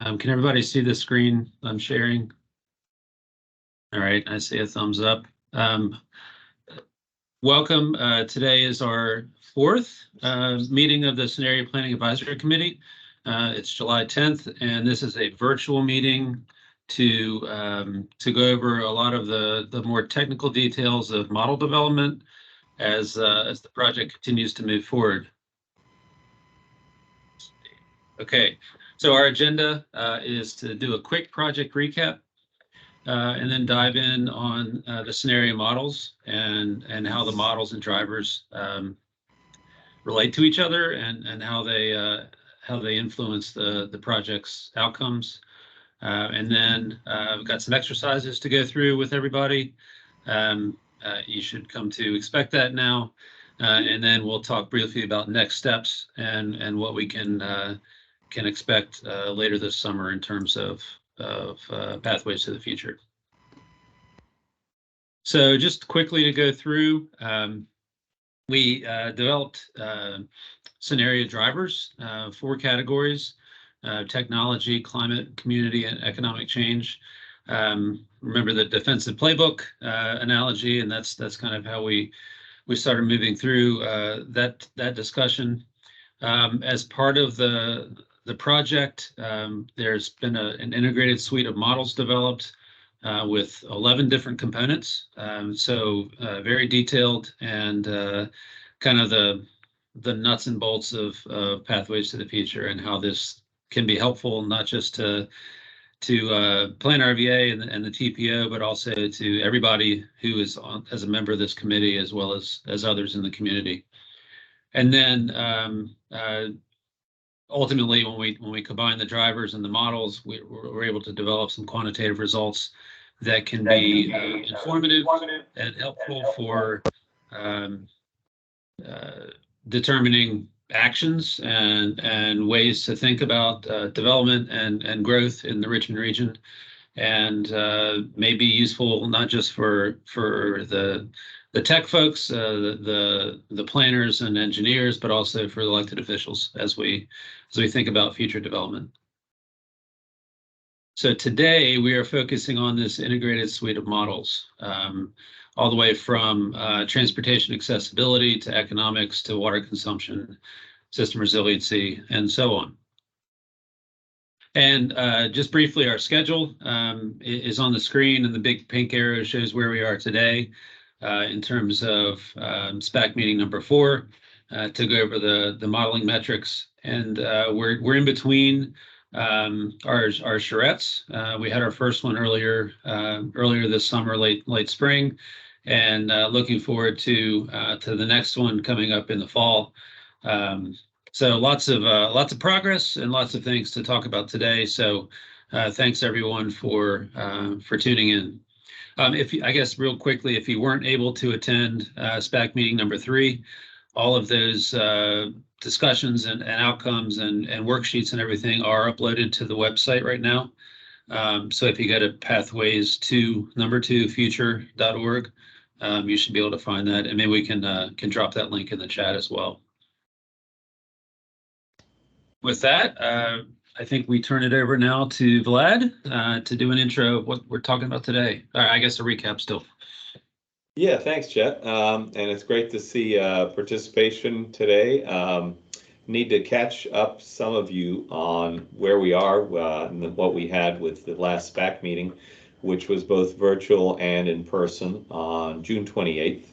Can everybody see the screen I'm sharing? All right, I see a thumbs up. Welcome. Today is our fourth meeting of the Scenario Planning Advisory Committee. It's July 10th, and this is a virtual meeting to go over a lot of the more technical details of model development as the project continues to move forward. Okay, so our agenda is to do a quick project recap and then dive in on the scenario models and how the models and drivers relate to each other and how they influence the project's outcomes. And then we've got some exercises to go through with everybody. You should come to expect that now. And then we'll talk briefly about next steps and what we can expect later this summer in terms of pathways to the future. So just quickly to go through, we developed scenario drivers, 4 categories: technology, climate, community, and economic change. Remember the defensive playbook analogy, and that's kind of how we started moving through that discussion. As part of the project, there's been an integrated suite of models developed with 11 different components. So very detailed and kind of the nuts and bolts of pathways to the future and how this can be helpful, not just to plan RVA and the TPO, but also to everybody who is as a member of this committee, as well as others in the community. And then ultimately, when we combine the drivers and the models, we're able to develop some quantitative results that can be informative and helpful for determining actions and ways to think about development and growth in the Richmond region, and may be useful not just for the tech folks, the planners and engineers, but also for elected officials as we think about future development. So today we are focusing on this integrated suite of models, all the way from transportation accessibility to economics to water consumption, system resiliency, and so on. And just briefly, our schedule is on the screen, and the big pink arrow shows where we are today in terms of SPAC meeting number 4 to go over the modeling metrics. And we're in between our charrettes. We had our first one earlier this summer, late spring, and looking forward to the next one coming up in the fall. So lots of progress and lots of things to talk about today. So thanks everyone for tuning in. I guess real quickly, if you weren't able to attend SPAC meeting number 3, all of those discussions and outcomes and worksheets and everything are uploaded to the website right now. So if you go to pathways to future.org, you should be able to find that, and maybe we can drop that link in the chat as well. With that, I think we turn it over now to Vlad to do an intro of what we're talking about today. I guess a recap still. Yeah, thanks, Chet. And it's great to see participation today. Need to catch up some of you on where we are and what we had with the last SPAC meeting, which was both virtual and in person on June 28th.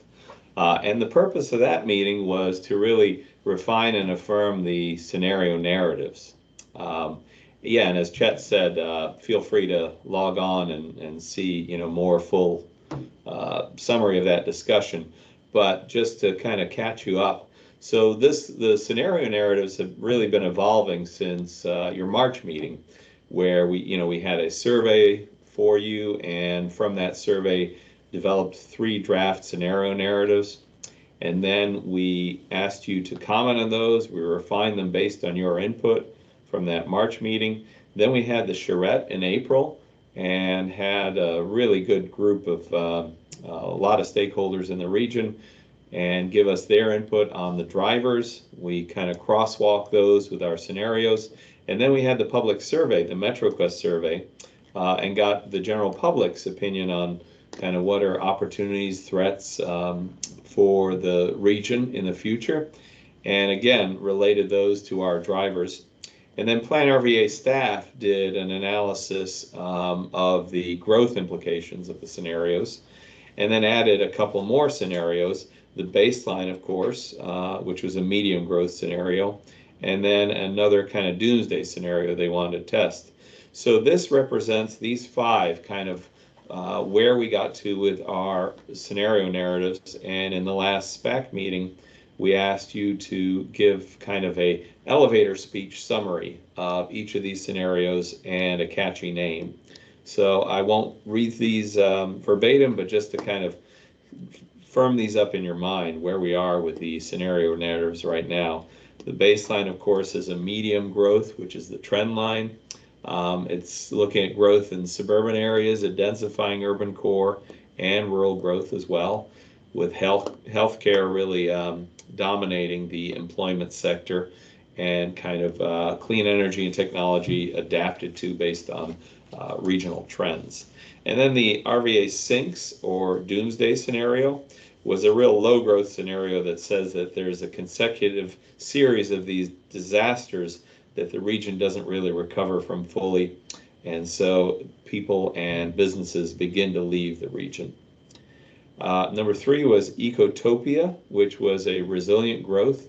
And the purpose of that meeting was to really refine and affirm the scenario narratives. Yeah, and as Chet said, feel free to log on and see more full summary of that discussion. But just to kind of catch you up, so the scenario narratives have really been evolving since your March meeting, where we had a survey for you, and from that survey developed 3 draft scenario narratives, and then we asked you to comment on those. We refined them based on your input from that March meeting. Then we had the charrette in April and had a really good group of a lot of stakeholders in the region and give us their input on the drivers. We kind of crosswalk those with our scenarios, And then we had the public survey, the MetroQuest survey, and got the general public's opinion on kind of what are opportunities, threats for the region in the future. And again, related those to our drivers. And then Plan RVA staff did an analysis of the growth implications of the scenarios, and then added a couple more scenarios. The baseline, of course, which was a medium growth scenario, and then another kind of doomsday scenario they wanted to test. So this represents these 5 kind of where we got to with our scenario narratives. And in the last SPAC meeting, we asked you to give kind of a elevator speech summary of each of these scenarios and a catchy name. So I won't read these verbatim, but just to kind of firm these up in your mind where we are with the scenario narratives right now. The baseline, of course, is a medium growth, which is the trend line. It's looking at growth in suburban areas, a densifying urban core, and rural growth as well, with healthcare really dominating the employment sector, and kind of clean energy and technology adapted to based on regional trends. And then the RVA sinks, or doomsday scenario, was a real low growth scenario that says that there's a consecutive series of these disasters that the region doesn't really recover from fully, and so people and businesses begin to leave the region. Number 3 was Ecotopia, which was a resilient growth.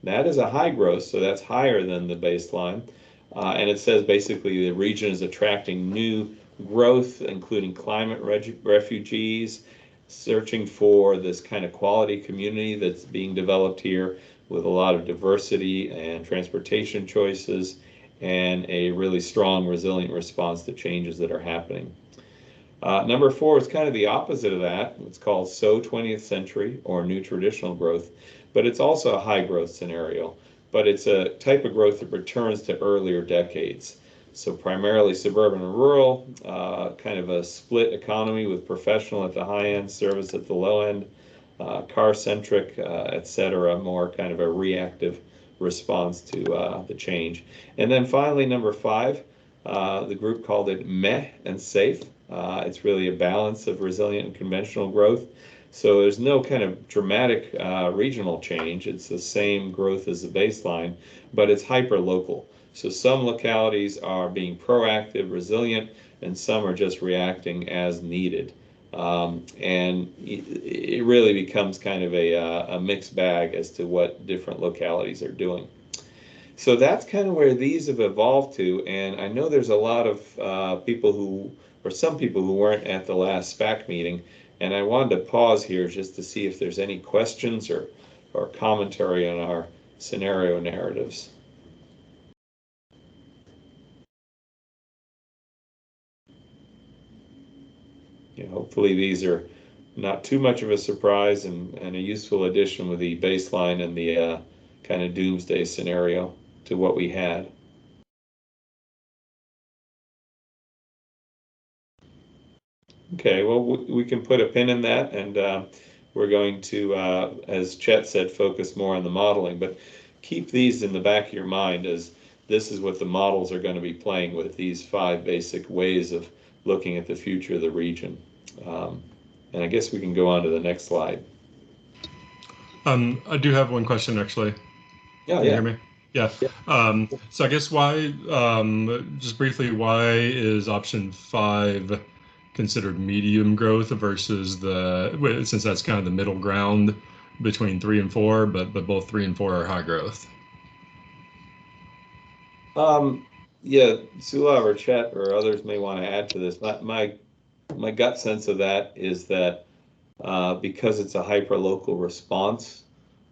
That is a high growth, so that's higher than the baseline. And it says basically the region is attracting new growth, including climate refugees, searching for this kind of quality community that's being developed here with a lot of diversity and transportation choices, and a really strong, resilient response to changes that are happening. Number 4 is kind of the opposite of that. It's called SO 20th century, or new traditional growth, but it's also a high growth scenario, but it's a type of growth that returns to earlier decades. So primarily suburban and rural, kind of a split economy with professional at the high end, service at the low end, car-centric, etc., more kind of a reactive response to the change. And then finally, number 5, the group called it meh and safe. It's really a balance of resilient and conventional growth. So there's no kind of dramatic regional change. It's the same growth as the baseline, but it's hyper-local. So some localities are being proactive, resilient, and some are just reacting as needed. And it really becomes kind of a mixed bag as to what different localities are doing. So that's kind of where these have evolved to, and I know there's a lot of people who, or some people who weren't at the last SPAC meeting, and I wanted to pause here just to see if there's any questions or commentary on our scenario narratives. Hopefully these are not too much of a surprise, and a useful addition with the baseline and the kind of doomsday scenario to what we had. Okay, well, we can put a pin in that, and we're going to, as Chet said, focus more on the modeling, but keep these in the back of your mind, as this is what the models are going to be playing with, these 5 basic ways of looking at the future of the region. And I guess we can go on to the next slide. I do have one question, actually. Yeah, Can you hear me? Yeah. So I guess why, just briefly, why is option 5 considered medium growth versus since that's kind of the middle ground between 3 and 4, but both 3 and 4 are high growth? Yeah, Sula or Chet or others may want to add to this. My gut sense of that is that because it's a hyper-local response,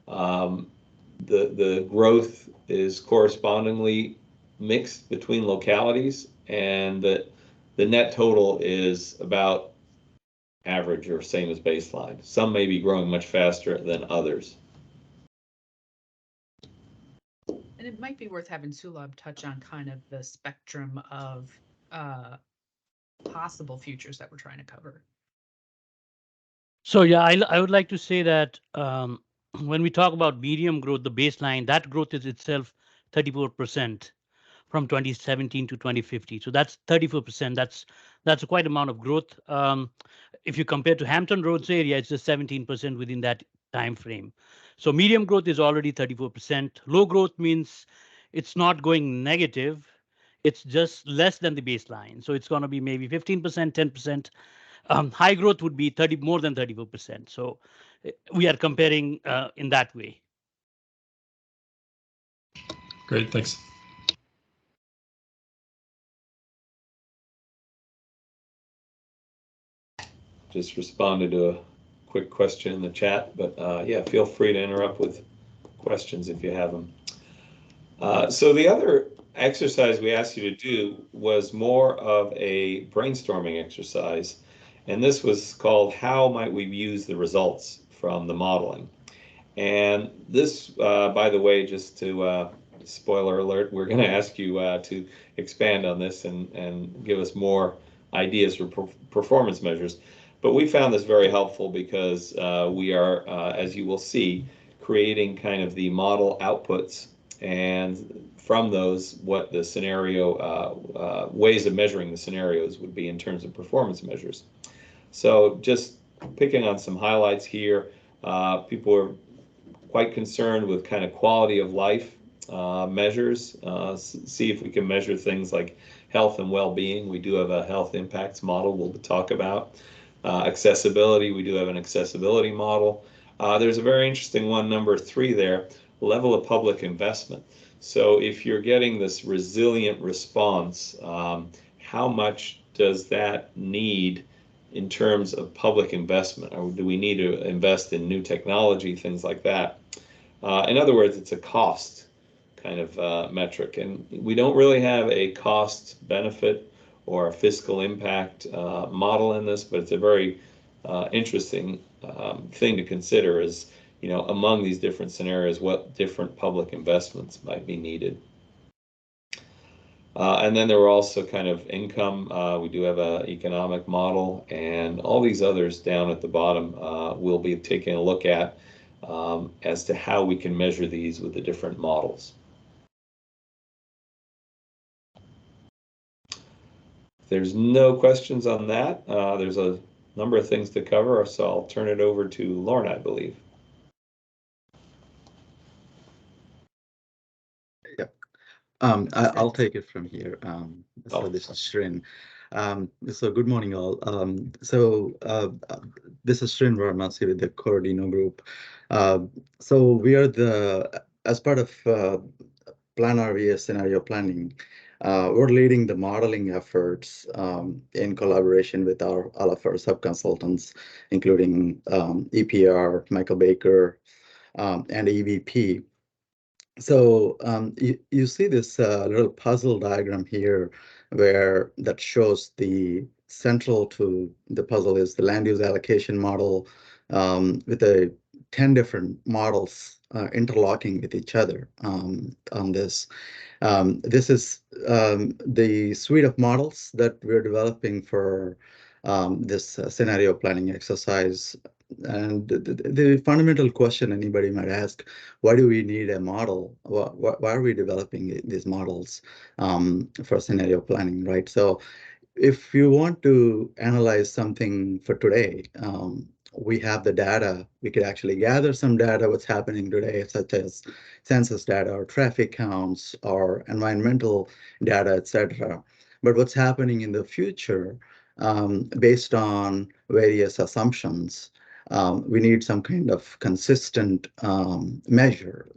the growth is correspondingly mixed between localities, and that the net total is about average or same as baseline. Some may be growing much faster than others. And it might be worth having Sulab touch on kind of the spectrum of possible futures that we're trying to cover. So yeah, I would like to say that when we talk about medium growth, the baseline, that growth is itself 34%. from 2017 to 2050. So that's 34%. That's quite amount of growth. If you compare to Hampton Roads area, it's just 17% within that time frame. So medium growth is already 34%. Low growth means it's not going negative. It's just less than the baseline. So it's going to be maybe 15%, 10%. High growth would be more than 34%. So we are comparing in that way. Great, thanks. Just responded to a quick question in the chat, but yeah, feel free to interrupt with questions if you have them. So the other exercise we asked you to do was more of a brainstorming exercise, and this was called How Might We Use the Results from the Modeling? And this, by the way, just to spoiler alert, we're going to ask you to expand on this and give us more ideas for performance measures. But we found this very helpful because we are, as you will see, creating kind of the model outputs, and from those, what the scenario, ways of measuring the scenarios would be in terms of performance measures. So just picking on some highlights here, people are quite concerned with kind of quality of life measures, see if we can measure things like health and well-being. We do have a health impacts model we'll talk about. Accessibility, we do have an accessibility model. There's a very interesting one, number 3 there, level of public investment. So if you're getting this resilient response, how much does that need in terms of public investment? Or do we need to invest in new technology, things like that? In other words, it's a cost kind of metric. And we don't really have a cost benefit or a fiscal impact model in this, but it's a very interesting thing to consider is, you know, among these different scenarios, what different public investments might be needed. And then there were also kind of income. We do have an economic model, and all these others down at the bottom we'll be taking a look at as to how we can measure these with the different models. If there's no questions on that, there's a number of things to cover, so I'll turn it over to Lauren, I believe. Yep. I'll take it from here. So this is Srin. So good morning, all. This is Srin Varanasi with the Cordino Group. So we are as part of Plan RVS scenario planning, we're leading the modeling efforts in collaboration with all of our sub-consultants, including EPR, Michael Baker, and EVP. So you see this little puzzle diagram here that shows the central to the puzzle is the land use allocation model with 10 different models interlocking with each other on this. This is the suite of models that we're developing for this scenario planning exercise. And the fundamental question anybody might ask, why do we need a model? Why are we developing these models for scenario planning, right? So if you want to analyze something for today, we have the data. We could actually gather some data, what's happening today, such as census data or traffic counts or environmental data, etc. But what's happening in the future, based on various assumptions, we need some kind of consistent measure,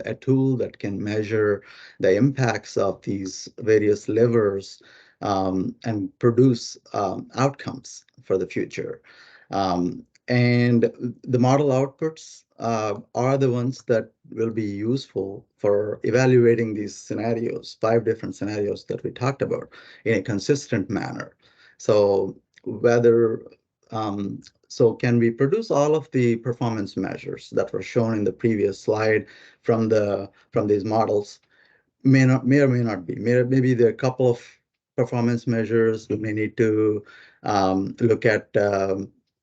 a tool that can measure the impacts of these various levers and produce outcomes for the future. And the model outputs are the ones that will be useful for evaluating these scenarios, 5 different scenarios that we talked about, in a consistent manner. So can we produce all of the performance measures that were shown in the previous slide from these models? May or may not be. Maybe there are a couple of performance measures. We may need to look at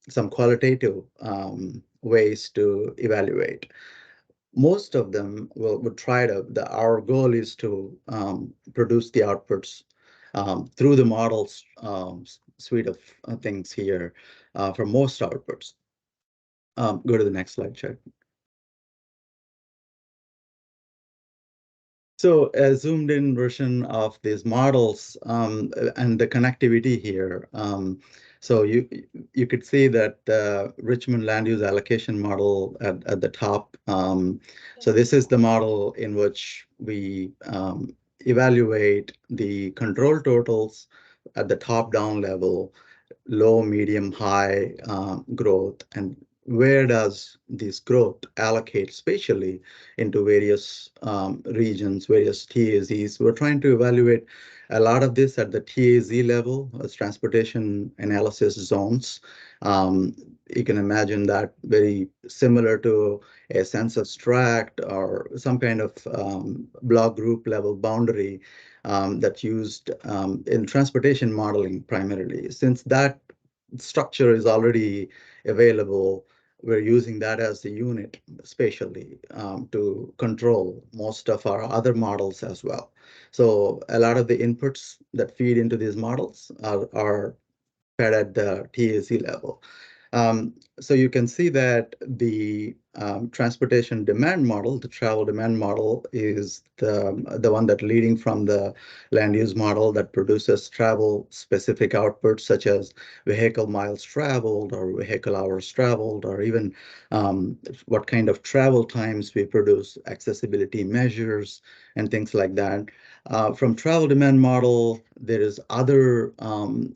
some qualitative ways to evaluate. most of them would try to, our goal is to produce the outputs through the models suite of things here for most outputs. Go to the next slide, Chad. So a zoomed in version of these models and the connectivity here. So you could see that the Richmond land use allocation model at the top. So this is the model in which we evaluate the control totals at the top-down level, low, medium, high growth, and where does this growth allocate spatially into various regions, various TAZs. We're trying to evaluate a lot of this at the TAZ level, as transportation analysis zones. You can imagine that very similar to a census tract or some kind of block group level boundary that's used in transportation modeling primarily. Since that structure is already available, we're using that as the unit spatially to control most of our other models as well. So a lot of the inputs that feed into these models are fed at the TAC level. So you can see that the transportation demand model, the travel demand model, is the one that leading from the land use model that produces travel specific outputs such as vehicle miles traveled or vehicle hours traveled, or even what kind of travel times we produce, accessibility measures, and things like that. From travel demand model, there is other,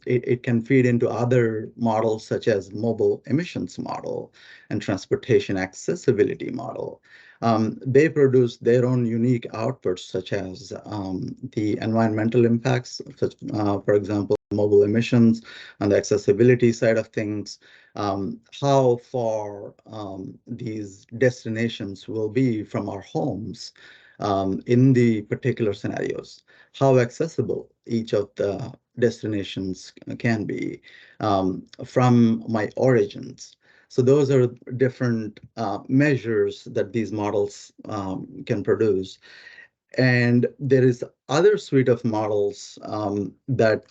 it can feed into other models such as mobile emissions model and transportation accessibility model. They produce their own unique outputs such as the environmental impacts, such, for example, mobile emissions on the accessibility side of things, how far these destinations will be from our homes in the particular scenarios, how accessible each of the destinations can be from my origins. So those are different measures that these models can produce. And there is other suite of models that,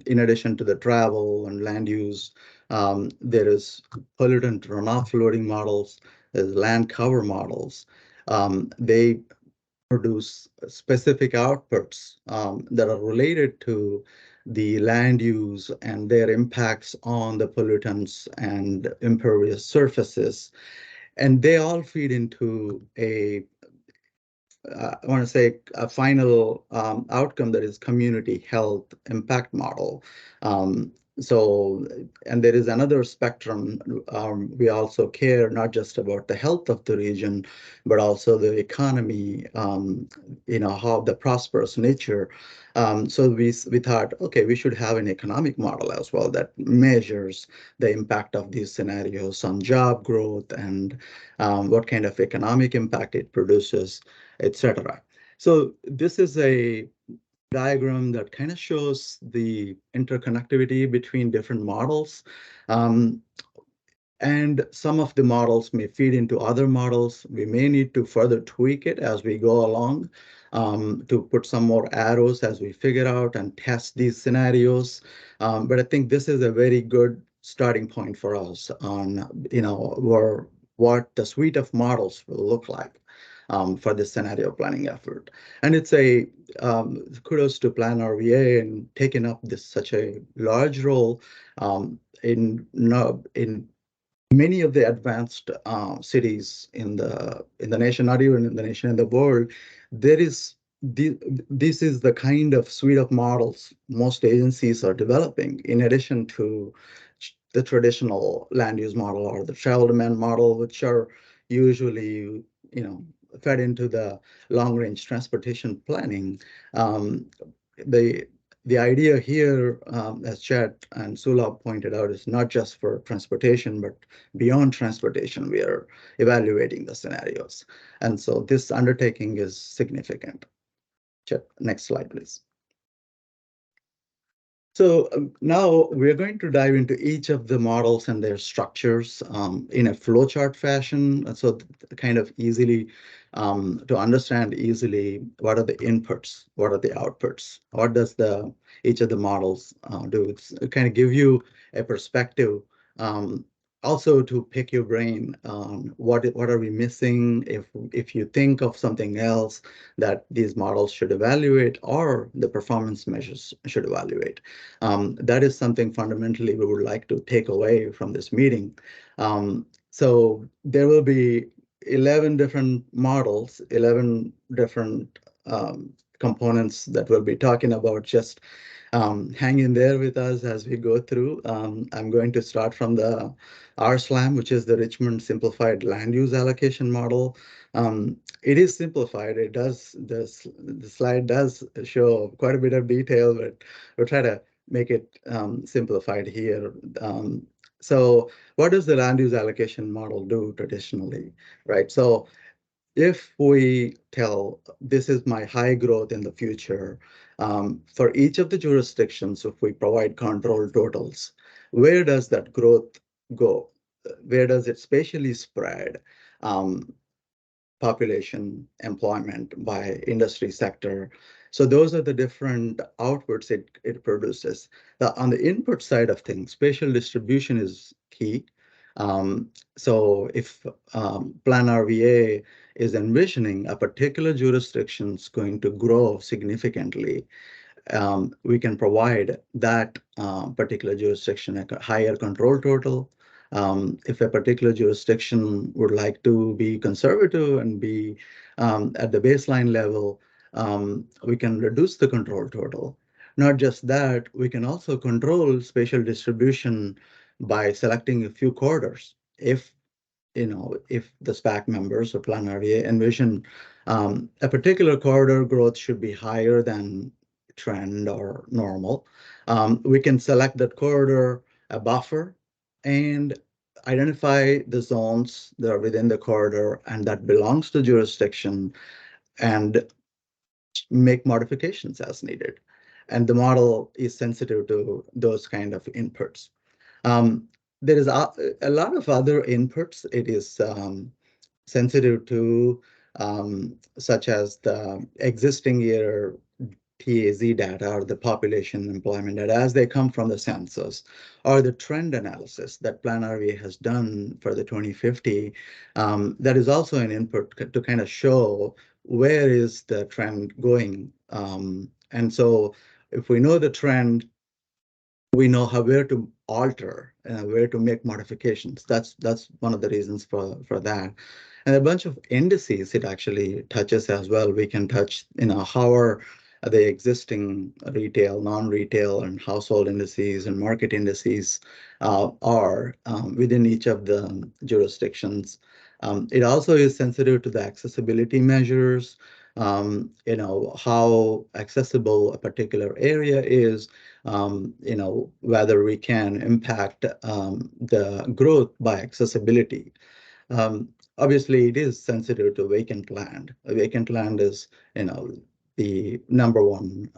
in addition to the travel and land use, there is pollutant runoff loading models, there's land cover models. They produce specific outputs that are related to the land use and their impacts on the pollutants and impervious surfaces. And they all feed into I want to say a final outcome that is community health impact model. And there is another spectrum. We also care not just about the health of the region, but also the economy, how the prosperous nature. So we thought, okay, we should have an economic model as well that measures the impact of these scenarios on job growth and what kind of economic impact it produces, etc. So this is a diagram that kind of shows the interconnectivity between different models. And some of the models may feed into other models. We may need to further tweak it as we go along to put some more arrows as we figure out and test these scenarios. But I think this is a very good starting point for us on, what the suite of models will look like for this scenario planning effort. And it's a kudos to Plan RVA and taking up such a large role in many of the advanced cities in the nation, not even in the nation, in the world. This is the kind of suite of models most agencies are developing, in addition to the traditional land use model or the travel demand model, which are usually, fed into the long range transportation planning. The idea here, as Chad and Sulabh pointed out, is not just for transportation, but beyond transportation, we are evaluating the scenarios. And so this undertaking is significant. Chad, next slide, please. So now we're going to dive into each of the models and their structures in a flowchart fashion. So kind of easily to understand easily what are the inputs, what are the outputs, what does each of the models do. It's kind of give you a perspective. Also to pick your brain on what are we missing if you think of something else that these models should evaluate or the performance measures should evaluate. That is something fundamentally we would like to take away from this meeting. So there will be 11 different models, 11 different components that we'll be talking about. Just hang in there with us as we go through. I'm going to start from the RSLAM, which is the Richmond Simplified Land Use Allocation Model. It is simplified. It does, the slide does show quite a bit of detail, but we'll try to make it simplified here. So what does the land use allocation model do traditionally, right? So if we tell this is my high growth in the future, for each of the jurisdictions, if we provide control totals, where does that growth go? Where does it spatially spread? Population, employment by industry sector. So those are the different outputs it produces. On the input side of things, spatial distribution is key. So if Plan RVA is envisioning a particular jurisdiction is going to grow significantly, we can provide that particular jurisdiction a higher control total. If a particular jurisdiction would like to be conservative and be at the baseline level, we can reduce the control total. Not just that, we can also control spatial distribution by selecting a few corridors. If if the SPAC members or Plan RVA envision a particular corridor growth should be higher than trend or normal, we can select that corridor, a buffer, and identify the zones that are within the corridor and that belongs to jurisdiction and make modifications as needed. And the model is sensitive to those kind of inputs. There is a lot of other inputs it is sensitive to, such as the existing year TAZ data or the population employment data as they come from the census, or the trend analysis that Plan RVA has done for the 2050. That is also an input to kind of show where is the trend going. And so if we know the trend, we know where to alter and where to make modifications. That's one of the reasons for that. And a bunch of indices it actually touches as well. We can touch, how are the existing retail, non-retail, and household indices and market indices are within each of the jurisdictions. It also is sensitive to the accessibility measures, how accessible a particular area is, whether we can impact the growth by accessibility. Obviously, it is sensitive to vacant land. Vacant land is, the number one,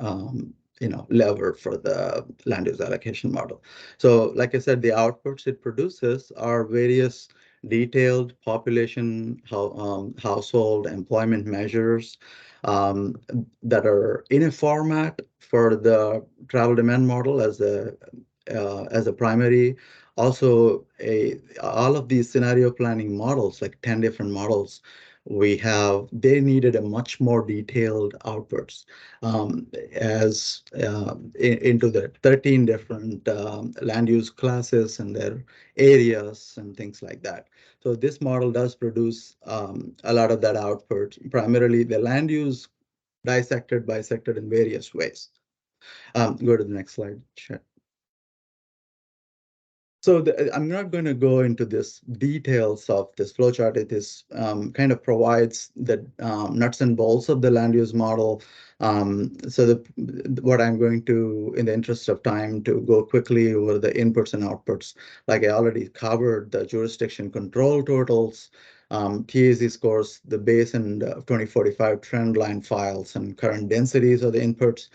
lever for the land use allocation model. So, like I said, the outputs it produces are various detailed population, household employment measures that are in a format for the travel demand model as a primary. Also, all of these scenario planning models, like 10 different models, they needed a much more detailed outputs into the 13 different land use classes and their areas and things like that. So this model does produce a lot of that output, primarily the land use bisected in various ways. Go to the next slide, Chet. So I'm not going to go into this details of this flowchart. It is kind of provides the nuts and bolts of the land use model. So what I'm going to, in the interest of time, to go quickly over the inputs and outputs. Like I already covered the jurisdiction control totals. TAZ scores the base and 2045 trend line files and current densities of the inputs.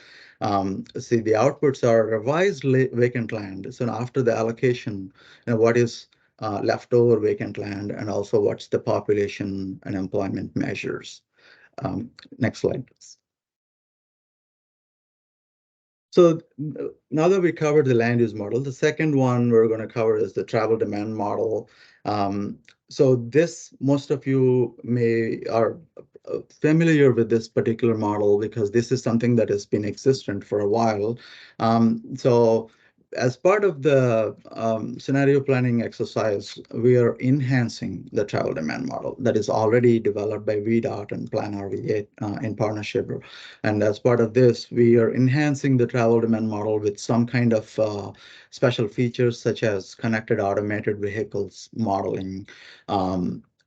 See, the outputs are revised vacant land. So after the allocation, what is leftover vacant land, and also what's the population and employment measures. Next slide, please. So now that we covered the land use model, the second one we're going to cover is the travel demand model. So this, most of you are familiar with this particular model because this is something that has been existent for a while. So as part of the scenario planning exercise, we are enhancing the travel demand model that is already developed by VDOT and Plan RV8 in partnership. And as part of this, we are enhancing the travel demand model with some kind of special features such as connected automated vehicles modeling,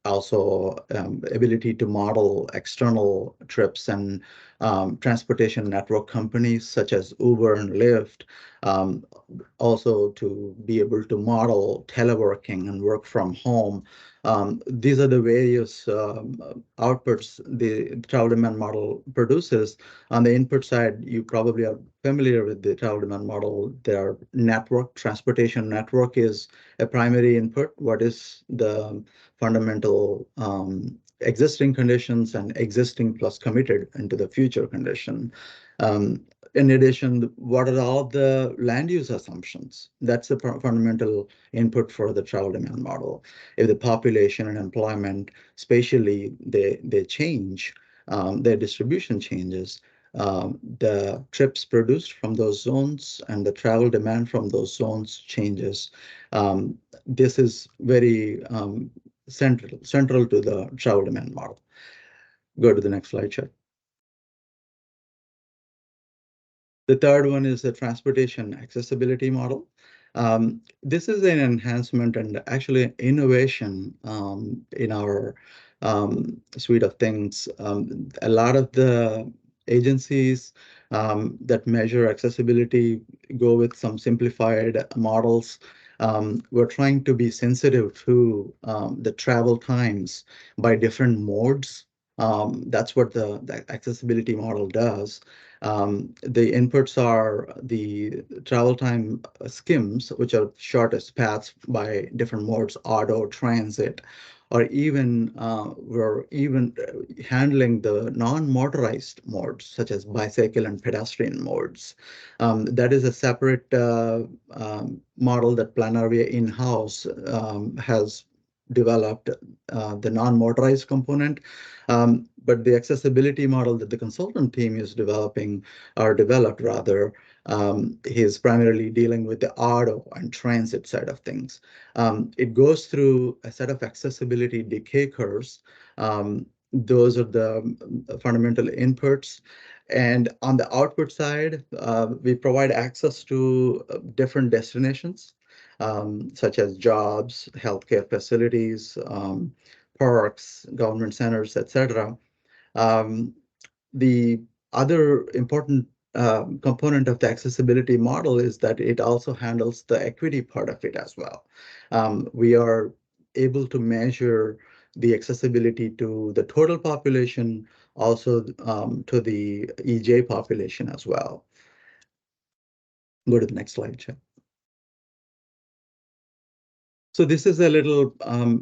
also ability to model external trips and transportation network companies such as Uber and Lyft, also to be able to model teleworking and work from home. These are the various outputs the travel demand model produces. On the input side, you probably are familiar with the travel demand model. Their network, transportation network is a primary input. What is the fundamental existing conditions and existing plus committed into the future condition? In addition, what are all the land use assumptions? That's the fundamental input for the travel demand model. If the population and employment spatially they change, their distribution changes, the trips produced from those zones and the travel demand from those zones changes. This is very central to the travel demand model. Go to the next slide, Chet. The third one is the transportation accessibility model. This is an enhancement and actually innovation in our suite of things. A lot of the agencies that measure accessibility go with some simplified models. We're trying to be sensitive to the travel times by different modes. That's what the accessibility model does. The inputs are the travel time skims, which are shortest paths by different modes, auto, transit, or even we're even handling the non-motorized modes, such as bicycle and pedestrian modes. That is a separate model that Plan RV in-house has developed, the non-motorized component. But the accessibility model that the consultant team is developing, or developed rather, is primarily dealing with the auto and transit side of things. It goes through a set of accessibility decay curves. Those are the fundamental inputs. And on the output side, we provide access to different destinations, such as jobs, healthcare facilities, parks, government centers, etc. The other important component of the accessibility model is that it also handles the equity part of it as well. We are able to measure the accessibility to the total population, also to the EJ population as well. Go to the next slide, Chad. So this is a little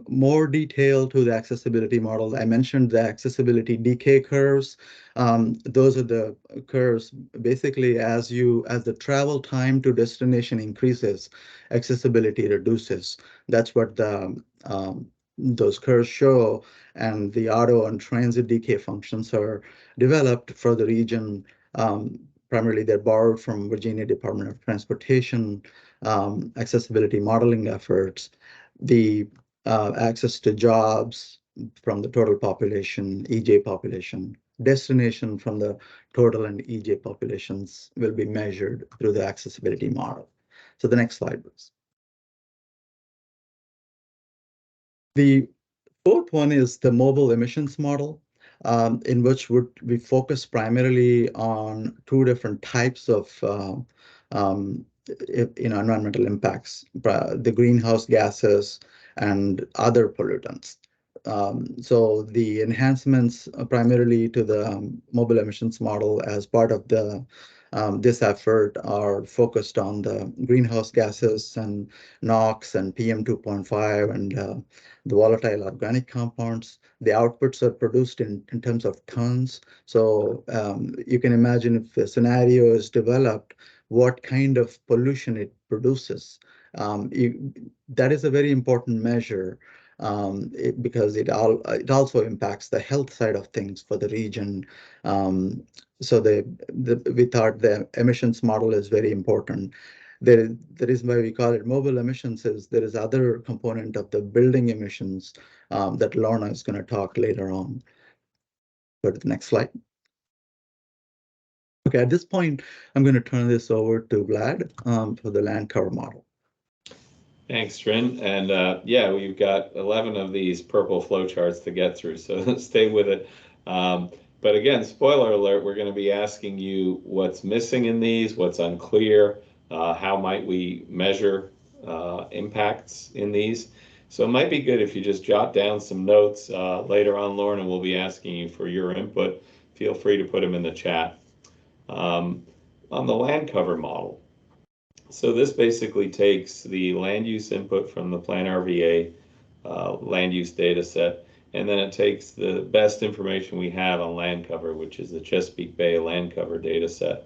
more detail to the accessibility model. I mentioned the accessibility decay curves. Those are the curves basically as the travel time to destination increases, accessibility reduces. That's what those curves show. And the auto and transit decay functions are developed for the region. Primarily, they're borrowed from Virginia Department of Transportation accessibility modeling efforts. The access to jobs from the total population, EJ population, destination from the total and EJ populations will be measured through the accessibility model. So the next slide, please. The fourth one is the mobile emissions model, in which we focus primarily on two different types of environmental impacts, the greenhouse gases and other pollutants. So the enhancements primarily to the mobile emissions model as part of the this effort are focused on the greenhouse gases and NOx and PM 2.5 and the volatile organic compounds. The outputs are produced in terms of tons. So you can imagine if a scenario is developed, what kind of pollution it produces. That is a very important measure because it also impacts the health side of things for the region. So we thought the emissions model is very important. The reason why we call it mobile emissions is there is other component of the building emissions that Lorna is going to talk later on. Go to the next slide. Okay, at this point, I'm going to turn this over to Vlad for the land cover model. Thanks, Trin. And yeah, we've got 11 of these purple flowcharts to get through, so stay with it. But again, spoiler alert, we're going to be asking you what's missing in these, what's unclear, how might we measure impacts in these. So it might be good if you just jot down some notes later on, Lauren, and we'll be asking you for your input. Feel free to put them in the chat. On the land cover model. So this basically takes the land use input from the Plan RVA land use data set, and then it takes the best information we have on land cover, which is the Chesapeake Bay land cover data set.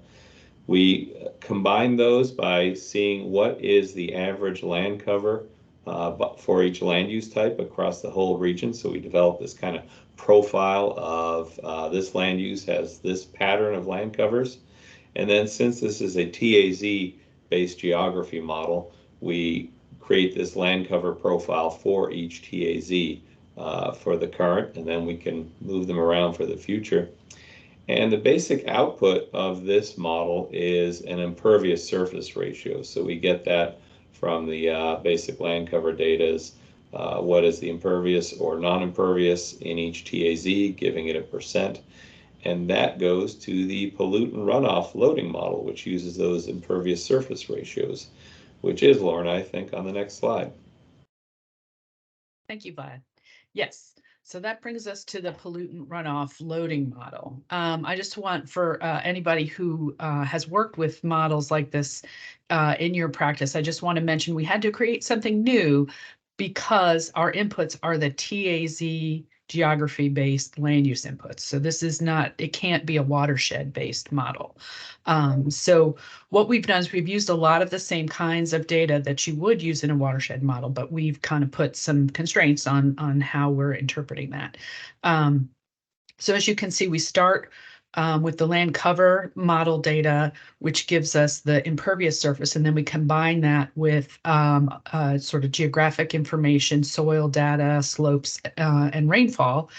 We combine those by seeing what is the average land cover for each land use type across the whole region. So we develop this kind of profile of this land use has this pattern of land covers. And then since this is a TAZ-based geography model, we create this land cover profile for each TAZ for the current, and then we can move them around for the future. And the basic output of this model is an impervious surface ratio. So we get that from the basic land cover data is what is the impervious or non-impervious in each TAZ, giving it a percent. And that goes to the pollutant runoff loading model, which uses those impervious surface ratios, which is, Lauren, I think, on the next slide. Thank you, Vlad. Yes, so that brings us to the pollutant runoff loading model. I just want for anybody who has worked with models like this in your practice, I just want to mention we had to create something new because our inputs are the TAZ geography-based land use inputs. So this is not, it can't be a watershed-based model. So what we've done is we've used a lot of the same kinds of data that you would use in a watershed model, but we've kind of put some constraints on how we're interpreting that. So as you can see, we start with the land cover model data, which gives us the impervious surface, and then we combine that with sort of geographic information, soil data, slopes, and rainfall,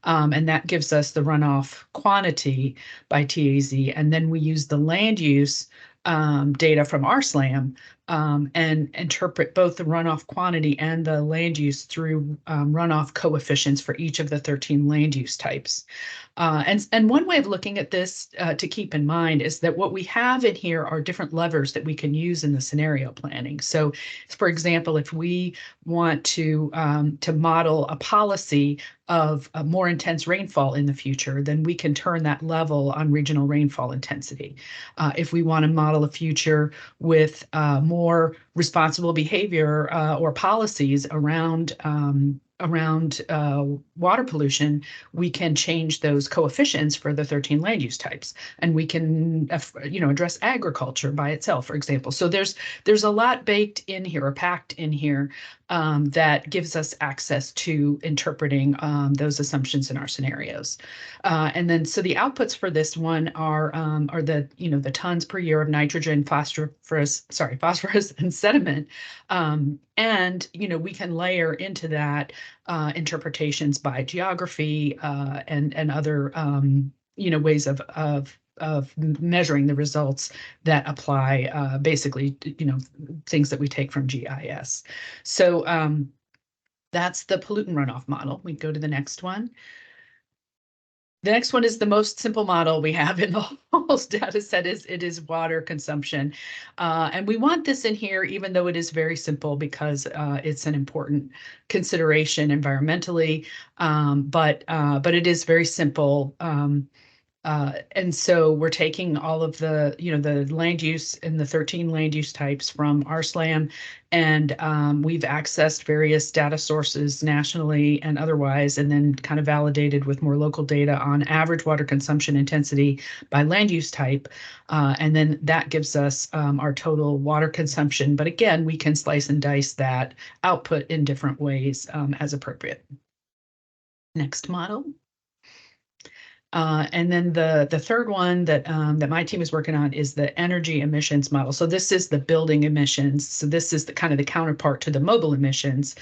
and that gives us the runoff quantity by TAZ. And then we use the land use data from RSLAM and interpret both the runoff quantity and the land use through runoff coefficients for each of the 13 land use types. And one way of looking at this to keep in mind is that what we have in here are different levers that we can use in the scenario planning. So, for example, if we want to model a policy of a more intense rainfall in the future, then we can turn that level on regional rainfall intensity. If we want to model a future with more responsible behavior or policies around water pollution, we can change those coefficients for the 13 land use types, and we can address agriculture by itself, for example. So there's a lot baked in here or packed in here that gives us access to interpreting those assumptions in our scenarios. And then so the outputs for this one are the tons per year of nitrogen, phosphorus and sediment. And we can layer into that interpretations by geography and other ways of measuring the results that apply basically things that we take from GIS. So that's the pollutant runoff model. We go to the next one. The next one is the most simple model we have in the whole data set. It is water consumption. And we want this in here, even though it is very simple, because it's an important consideration environmentally. But it is very simple. And so we're taking all of the, the land use and the 13 land use types from RSLAM, and we've accessed various data sources nationally and otherwise, and then kind of validated with more local data on average water consumption intensity by land use type. And then that gives us our total water consumption. But again, we can slice and dice that output in different ways as appropriate. Next model. And then the third one that that my team is working on is the energy emissions model. So this is the building emissions. So this is the kind of the counterpart to the mobile emissions,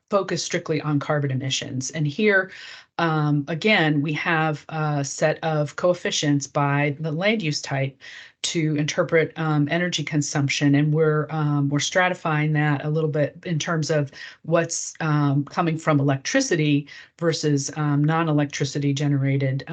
focused strictly on carbon emissions. And here, again, we have a set of coefficients by the land use type to interpret energy consumption, and we're stratifying that a little bit in terms of what's coming from electricity versus non-electricity generated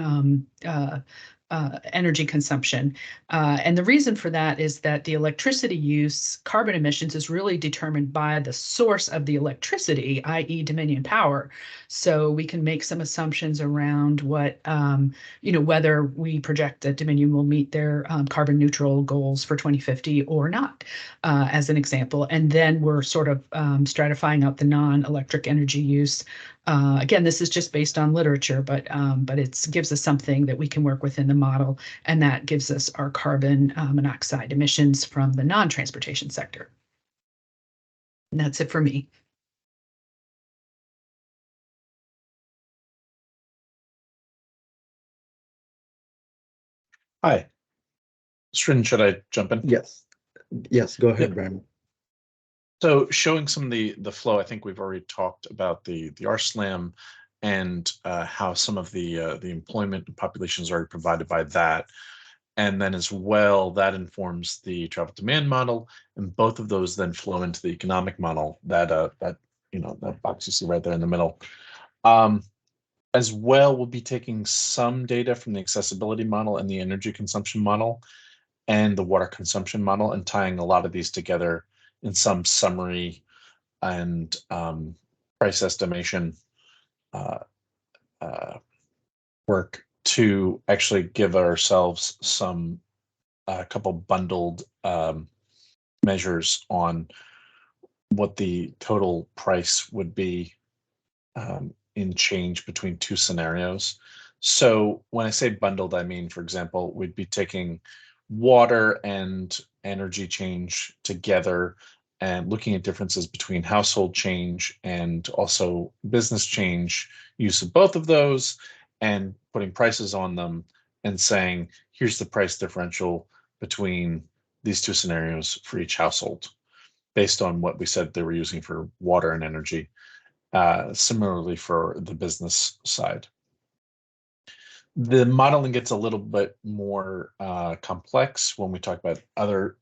energy consumption. And the reason for that is that the electricity use, carbon emissions, is really determined by the source of the electricity, i.e. Dominion power. So we can make some assumptions around what, whether we project that Dominion will meet their carbon neutral goals for 2050 or not, as an example. And then we're sort of stratifying out the non-electric energy use. Again, this is just based on literature, but it gives us something that we can work with in the model, and that gives us our carbon monoxide emissions from the non-transportation sector. And that's it for me. Hi. Srin, should I jump in? Yes. Yes, go ahead, Brandon. So showing some of the flow, I think we've already talked about the RSLAM and how some of the employment and population is already provided by that. And then as well, that informs the travel demand model, and both of those then flow into the economic model, that box you see right there in the middle. As well, we'll be taking some data from the accessibility model and the energy consumption model and the water consumption model, and tying a lot of these together in some summary and price estimation work to actually give ourselves some couple bundled measures on what the total price would be in change between two scenarios. So when I say bundled, I mean, for example, we'd be taking water and energy change together and looking at differences between household change and also business change, use of both of those, and putting prices on them and saying, here's the price differential between these two scenarios for each household, based on what we said they were using for water and energy. Similarly for the business side. The modeling gets a little bit more complex when we talk about other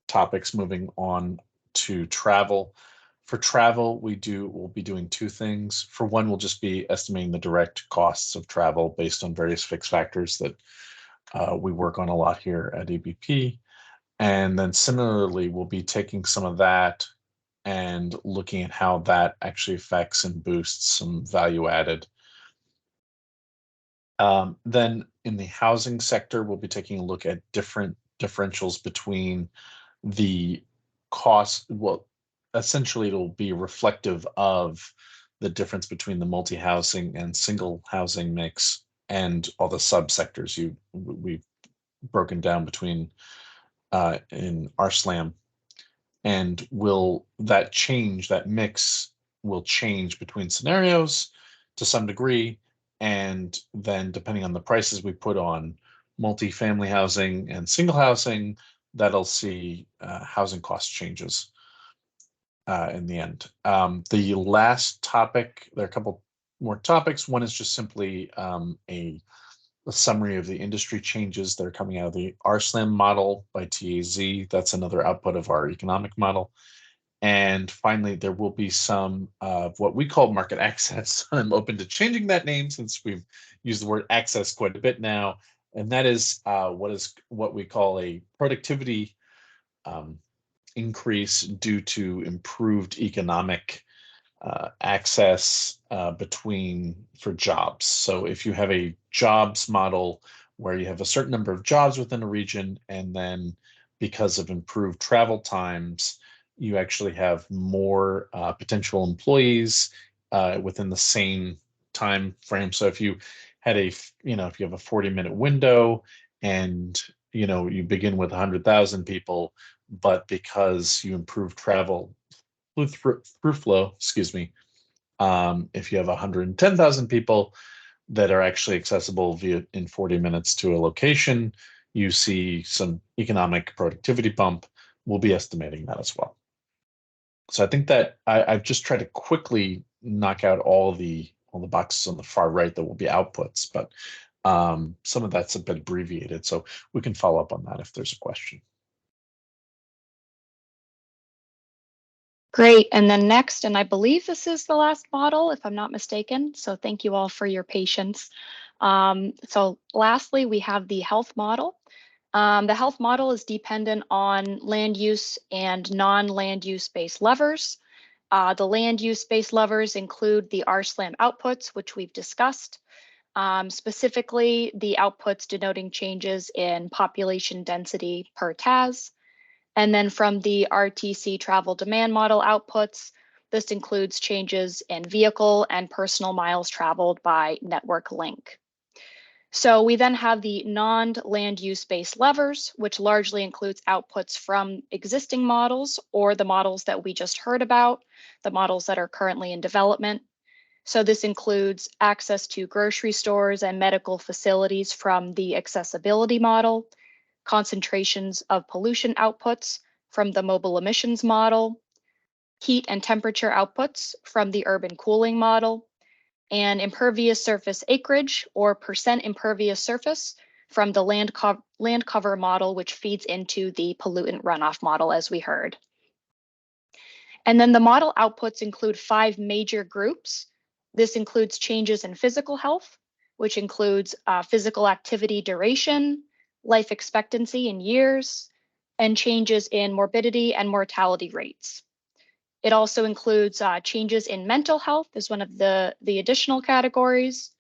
topics. Moving on to travel. For travel, we'll be doing two things. For one, we'll just be estimating the direct costs of travel based on various fixed factors that we work on a lot here at ABP. And then similarly, we'll be taking some of that and looking at how that actually affects and boosts some value added. Then in the housing sector, we'll be taking a look at different differentials between the cost. Well, essentially it'll be reflective of the difference between the multi-housing and single housing mix and all the subsectors we've broken down between in RSLAM. And that mix will change between scenarios to some degree. And then depending on the prices we put on multifamily housing and single housing, that'll see housing cost changes in the end. The last topic, there are a couple more topics. One is just simply a summary of the industry changes that are coming out of the RSLAM model by TAZ. That's another output of our economic model. And finally, there will be some of what we call market access. I'm open to changing that name since we've used the word access quite a bit now. And that is what we call a productivity increase due to improved economic access for jobs. So if you have a jobs model where you have a certain number of jobs within a region, and then because of improved travel times, you actually have more potential employees within the same time frame. So if you had if you have a 40-minute window and you begin with 100,000 people, but because you improve travel through flow, excuse me, if you have 110,000 people that are actually accessible in 40 minutes to a location, you see some economic productivity bump. We'll be estimating that as well. So I think that I've just tried to quickly knock out all the boxes on the far right that will be outputs, but some of that's a bit abbreviated, so we can follow up on that if there's a question. Great. And then next, and I believe this is the last model, if I'm not mistaken. So thank you all for your patience. So lastly, we have the health model. The health model is dependent on land use and non-land use-based levers. The land use-based levers include the RSLAM outputs, which we've discussed. Specifically, the outputs denoting changes in population density per TAS. And then from the RTC travel demand model outputs, this includes changes in vehicle and personal miles traveled by network link. So we then have the non-land use-based levers, which largely includes outputs from existing models or the models that we just heard about, the models that are currently in development. So this includes access to grocery stores and medical facilities from the accessibility model, concentrations of pollution outputs from the mobile emissions model, heat and temperature outputs from the urban cooling model, and impervious surface acreage or percent impervious surface from the land cover model, which feeds into the pollutant runoff model, as we heard. And then the model outputs include 5 major groups. This includes changes in physical health, which includes physical activity duration, life expectancy in years, and changes in morbidity and mortality rates. It also includes changes in mental health as one of the additional categories.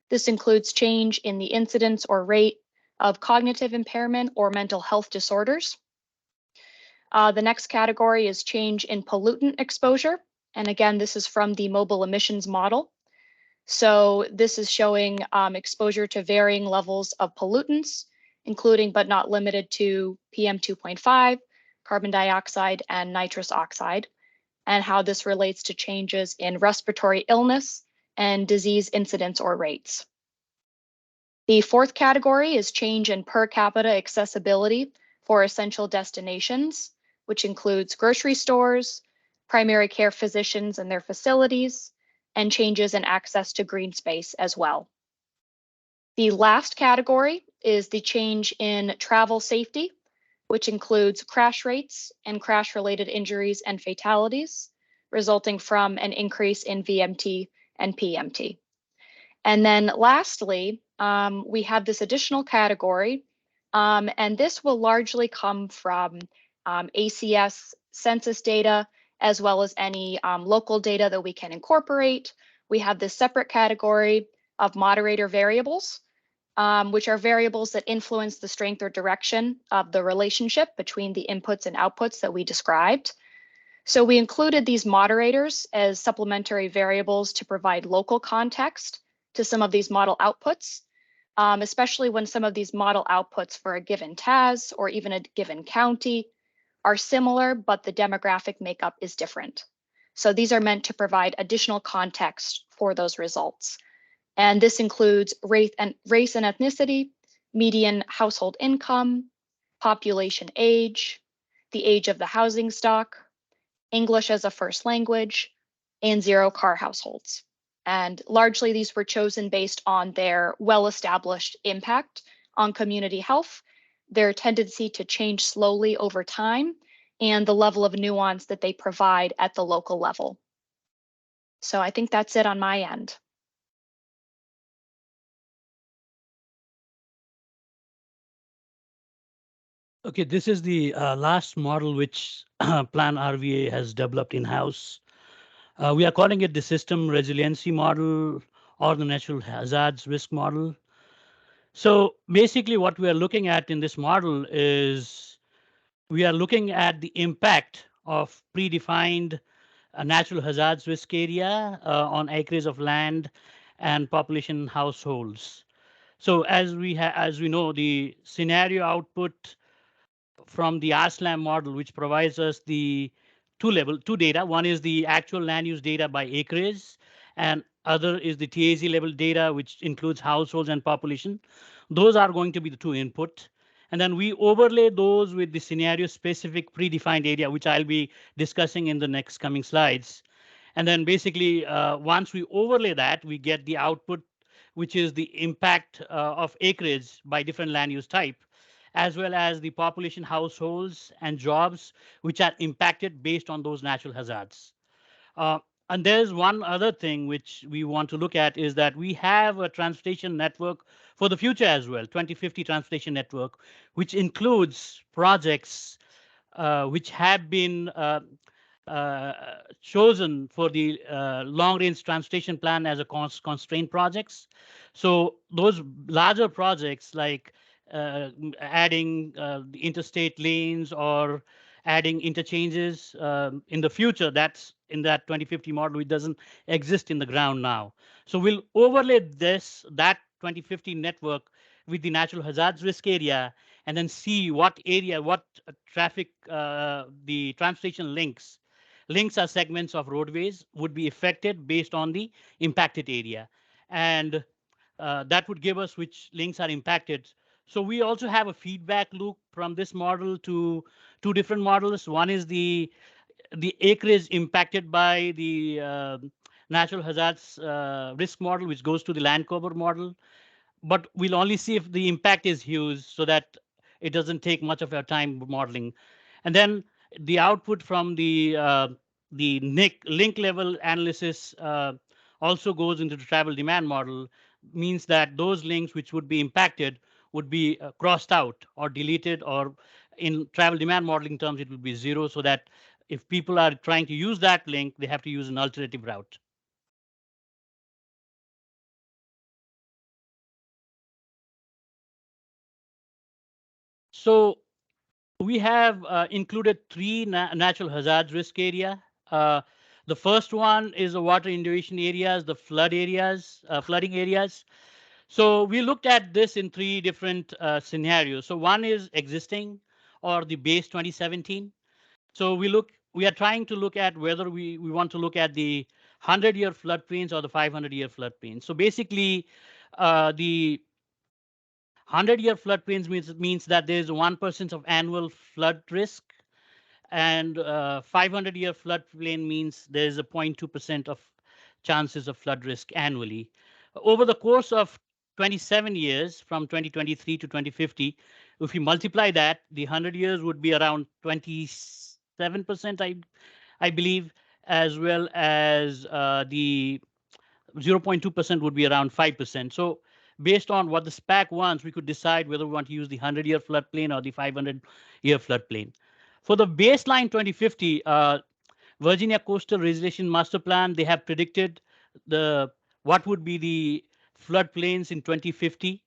This includes change in the incidence or rate of cognitive impairment or mental health disorders. The next category is change in pollutant exposure. And again, this is from the mobile emissions model. So this is showing exposure to varying levels of pollutants, including but not limited to PM 2.5, carbon dioxide, and nitrous oxide, and how this relates to changes in respiratory illness and disease incidence or rates. The fourth category is change in per capita accessibility for essential destinations, which includes grocery stores, primary care physicians and their facilities, and changes in access to green space as well. The last category is the change in travel safety, which includes crash rates and crash-related injuries and fatalities, resulting from an increase in VMT and PMT. And then lastly, we have this additional category, and this will largely come from ACS census data, as well as any local data that we can incorporate. We have this separate category of moderator variables, which are variables that influence the strength or direction of the relationship between the inputs and outputs that we described. So we included these moderators as supplementary variables to provide local context to some of these model outputs, especially when some of these model outputs for a given TAS or even a given county are similar, but the demographic makeup is different. So these are meant to provide additional context for those results. And this includes race and ethnicity, median household income, population age, the age of the housing stock, English as a first language, and zero-car households. And largely these were chosen based on their well-established impact on community health, their tendency to change slowly over time, and the level of nuance that they provide at the local level. So I think that's it on my end. Okay, this is the last model which Plan RVA has developed in-house. We are calling it the system resiliency model or the natural hazards risk model. So basically what we are looking at in this model is we are looking at the impact of predefined natural hazards risk area on acres of land and population households. So as we know, the scenario output from the RSLAM model, which provides us the two data. One is the actual land use data by acres, and other is the TAZ level data, which includes households and population. Those are going to be the two input. And then we overlay those with the scenario specific predefined area, which I'll be discussing in the next coming slides. And then basically, once we overlay that, we get the output, which is the impact of acreage by different land use type, as well as the population households and jobs, which are impacted based on those natural hazards. Uh, and there's one other thing which we want to look at is that we have a transportation network for the future as well, 2050 transportation network, which includes projects which have been chosen for the long-range transportation plan as a constraint projects. So those larger projects like adding the interstate lanes or adding interchanges in the future, that's in that 2050 model, it doesn't exist in the ground now. So we'll overlay that 2050 network with the natural hazards risk area and then see what area, what traffic, the transportation links are segments of roadways would be affected based on the impacted area. And that would give us which links are impacted. So we also have a feedback loop from this model to two different models. One is the acreage impacted by the natural hazards risk model, which goes to the land cover model. But we'll only see if the impact is huge so that it doesn't take much of our time modeling. And then the output from the link level analysis also goes into the travel demand model, means that those links which would be impacted would be crossed out or deleted, or in travel demand modeling terms, it would be zero, so that if people are trying to use that link, they have to use an alternative route. So we have included three natural hazards risk area. The first one is the water inundation areas, the flooding areas. So we looked at this in three different scenarios. So one is existing or the base 2017. So we are trying to look at whether we want to look at the 100-year floodplains or the 500-year floodplains. So basically, the 100-year floodplains means that there is 1% of annual flood risk, and 500-year floodplain means there is a 0.2% of chances of flood risk annually. Over the course of 27 years, from 2023 to 2050, if we multiply that, the 100 years would be around 27%, I believe, as well as the 0.2% would be around 5%. So based on what the SPAC wants, we could decide whether we want to use the 100-year floodplain or the 500-year floodplain. For the baseline 2050, Virginia Coastal Resilience Master Plan, they have predicted what would be the floodplains in 2050.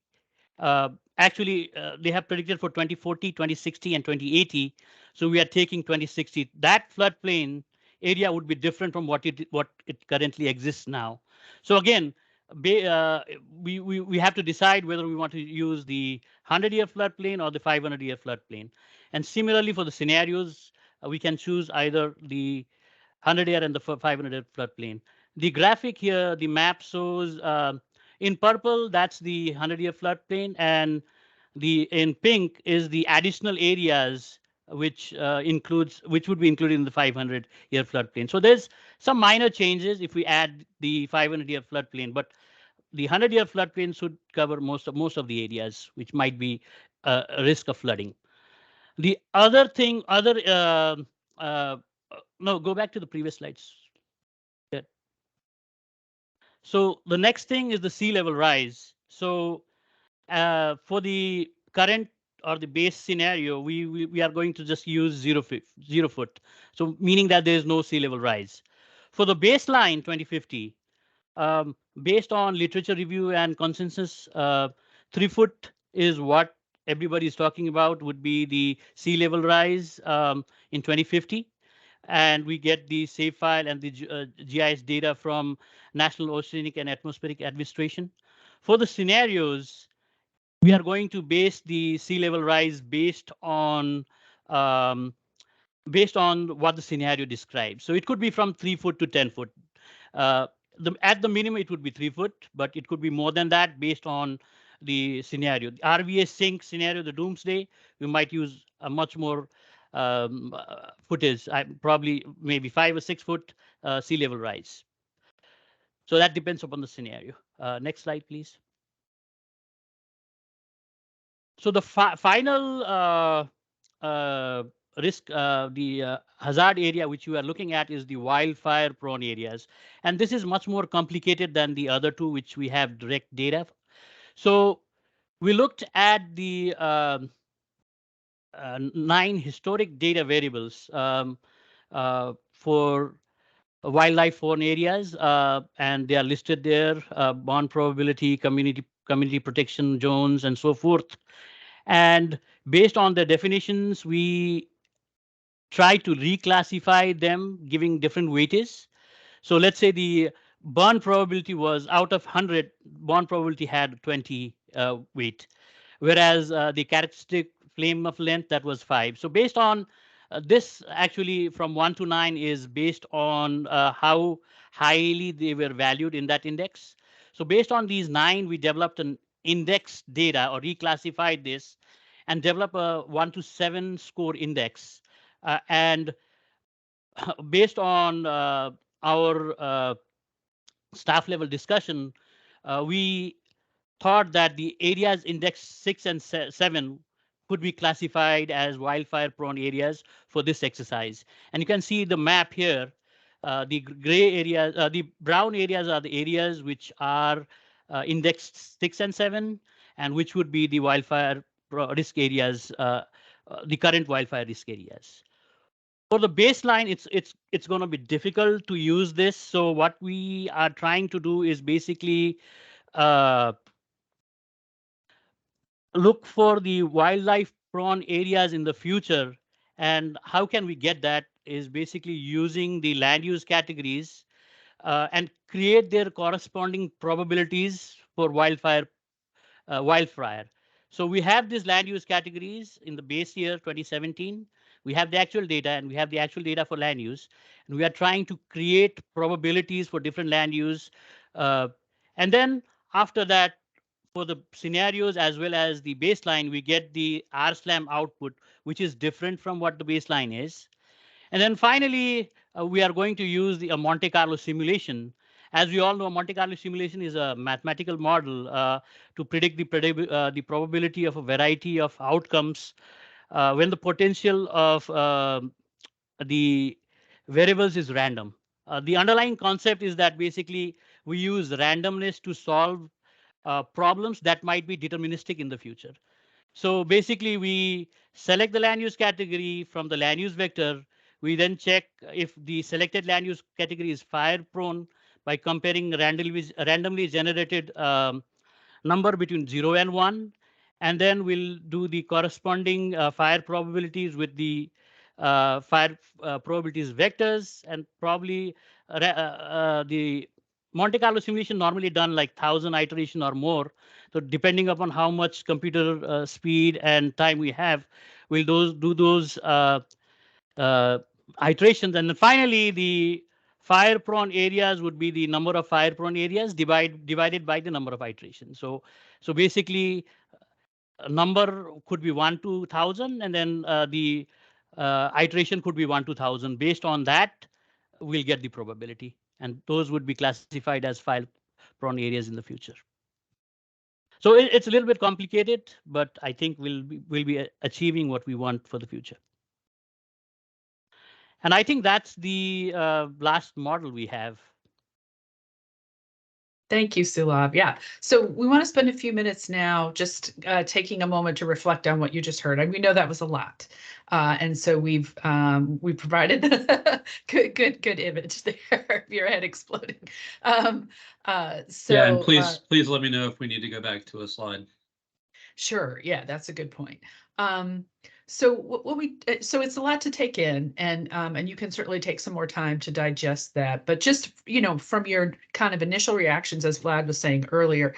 Actually, they have predicted for 2040, 2060, and 2080. So we are taking 2060. That floodplain area would be different from what it currently exists now. So again, we have to decide whether we want to use the 100-year floodplain or the 500-year floodplain. And similarly, for the scenarios, we can choose either the 100-year and the 500-year floodplain. The graphic here, the map shows in purple, that's the 100-year floodplain, and in pink is the additional areas which would be included in the 500-year floodplain. So there's some minor changes if we add the 500-year floodplain, but the 100-year floodplain should cover most of the areas which might be a risk of flooding. The other thing, no, go back to the previous slides. Yeah. So the next thing is the sea level rise. So for the current or the base scenario, we are going to just use 0 foot. So meaning that there is no sea level rise. For the baseline 2050, based on literature review and consensus, 3 foot is what everybody is talking about would be the sea level rise in 2050. And we get the save file and the GIS data from National Oceanic and Atmospheric Administration. For the scenarios, we are going to base the sea level rise um, based on what the scenario describes. So it could be from 3 foot to 10 foot. At the minimum, it would be 3 foot, but it could be more than that based on the scenario. The RVA sink scenario, the doomsday, we might use a much more footage, probably maybe 5 or 6 foot sea level rise. So that depends upon the scenario. Next slide, please. So the final risk, the hazard area which you are looking at is the wildfire prone areas. And this is much more complicated than the other two, which we have direct data. So we looked at the 9 historic data variables for wildlife prone areas, and they are listed there, bond probability, community protection zones, and so forth. And based on the definitions, we try to reclassify them, giving different weightages. So let's say the burn probability was out of 100, burn probability had 20 weight, whereas the characteristic flame of length, that was 5. So based on this, actually from 1 to 9 is based on how highly they were valued in that index. So based on these 9, we developed an index data or reclassified this and develop a 1 to 7 score index. And based on our staff level discussion, we thought that the areas index 6 and 7 could be classified as wildfire prone areas for this exercise. And you can see the map here. The gray areas, the brown areas are the areas which are indexed 6 and 7, and which would be the wildfire risk areas, the current wildfire risk areas. For the baseline, it's going to be difficult to use this. So what we are trying to do is basically look for the wildlife prone areas in the future. And how can we get that is basically using the land use categories and create their corresponding probabilities for wildfire. So we have these land use categories in the base year 2017. We have the actual data, and we have the actual data for land use. And we are trying to create probabilities for different land use. And then after that, for the scenarios as well as the baseline, we get the RSLAM output, which is different from what the baseline is. And then finally, we are going to use the Monte Carlo simulation. As we all know, Monte Carlo simulation is a mathematical model to predict the probability of a variety of outcomes when the potential of the variables is random. The underlying concept is that basically we use randomness to solve problems that might be deterministic in the future. So basically, we select the land use category from the land use vector. We then check if the selected land use category is fire prone by comparing randomly generated number between 0 and 1. And then we'll do the corresponding fire probabilities with the fire probabilities vectors, and probably the Monte Carlo simulation normally done like 1,000 iteration or more. So depending upon how much computer speed and time we have, we'll do those iterations. And then finally, the fire prone areas would be the number of fire prone areas divided by the number of iterations. So basically, a number could be 1 to 1,000, and then the iteration could be 1 to 1,000. Based on that, we'll get the probability, and those would be classified as fire prone areas in the future. So it's a little bit complicated, but I think we'll be achieving what we want for the future. And I think that's the last model we have. Thank you, Sulabh. Yeah. So we want to spend a few minutes now just taking a moment to reflect on what you just heard. And we know that was a lot. And so we provided good image there of your head exploding. Yeah, and please let me know if we need to go back to a slide. Sure. Yeah, that's a good point. So so it's a lot to take in, and you can certainly take some more time to digest that. But just, from your kind of initial reactions, as Vlad was saying earlier,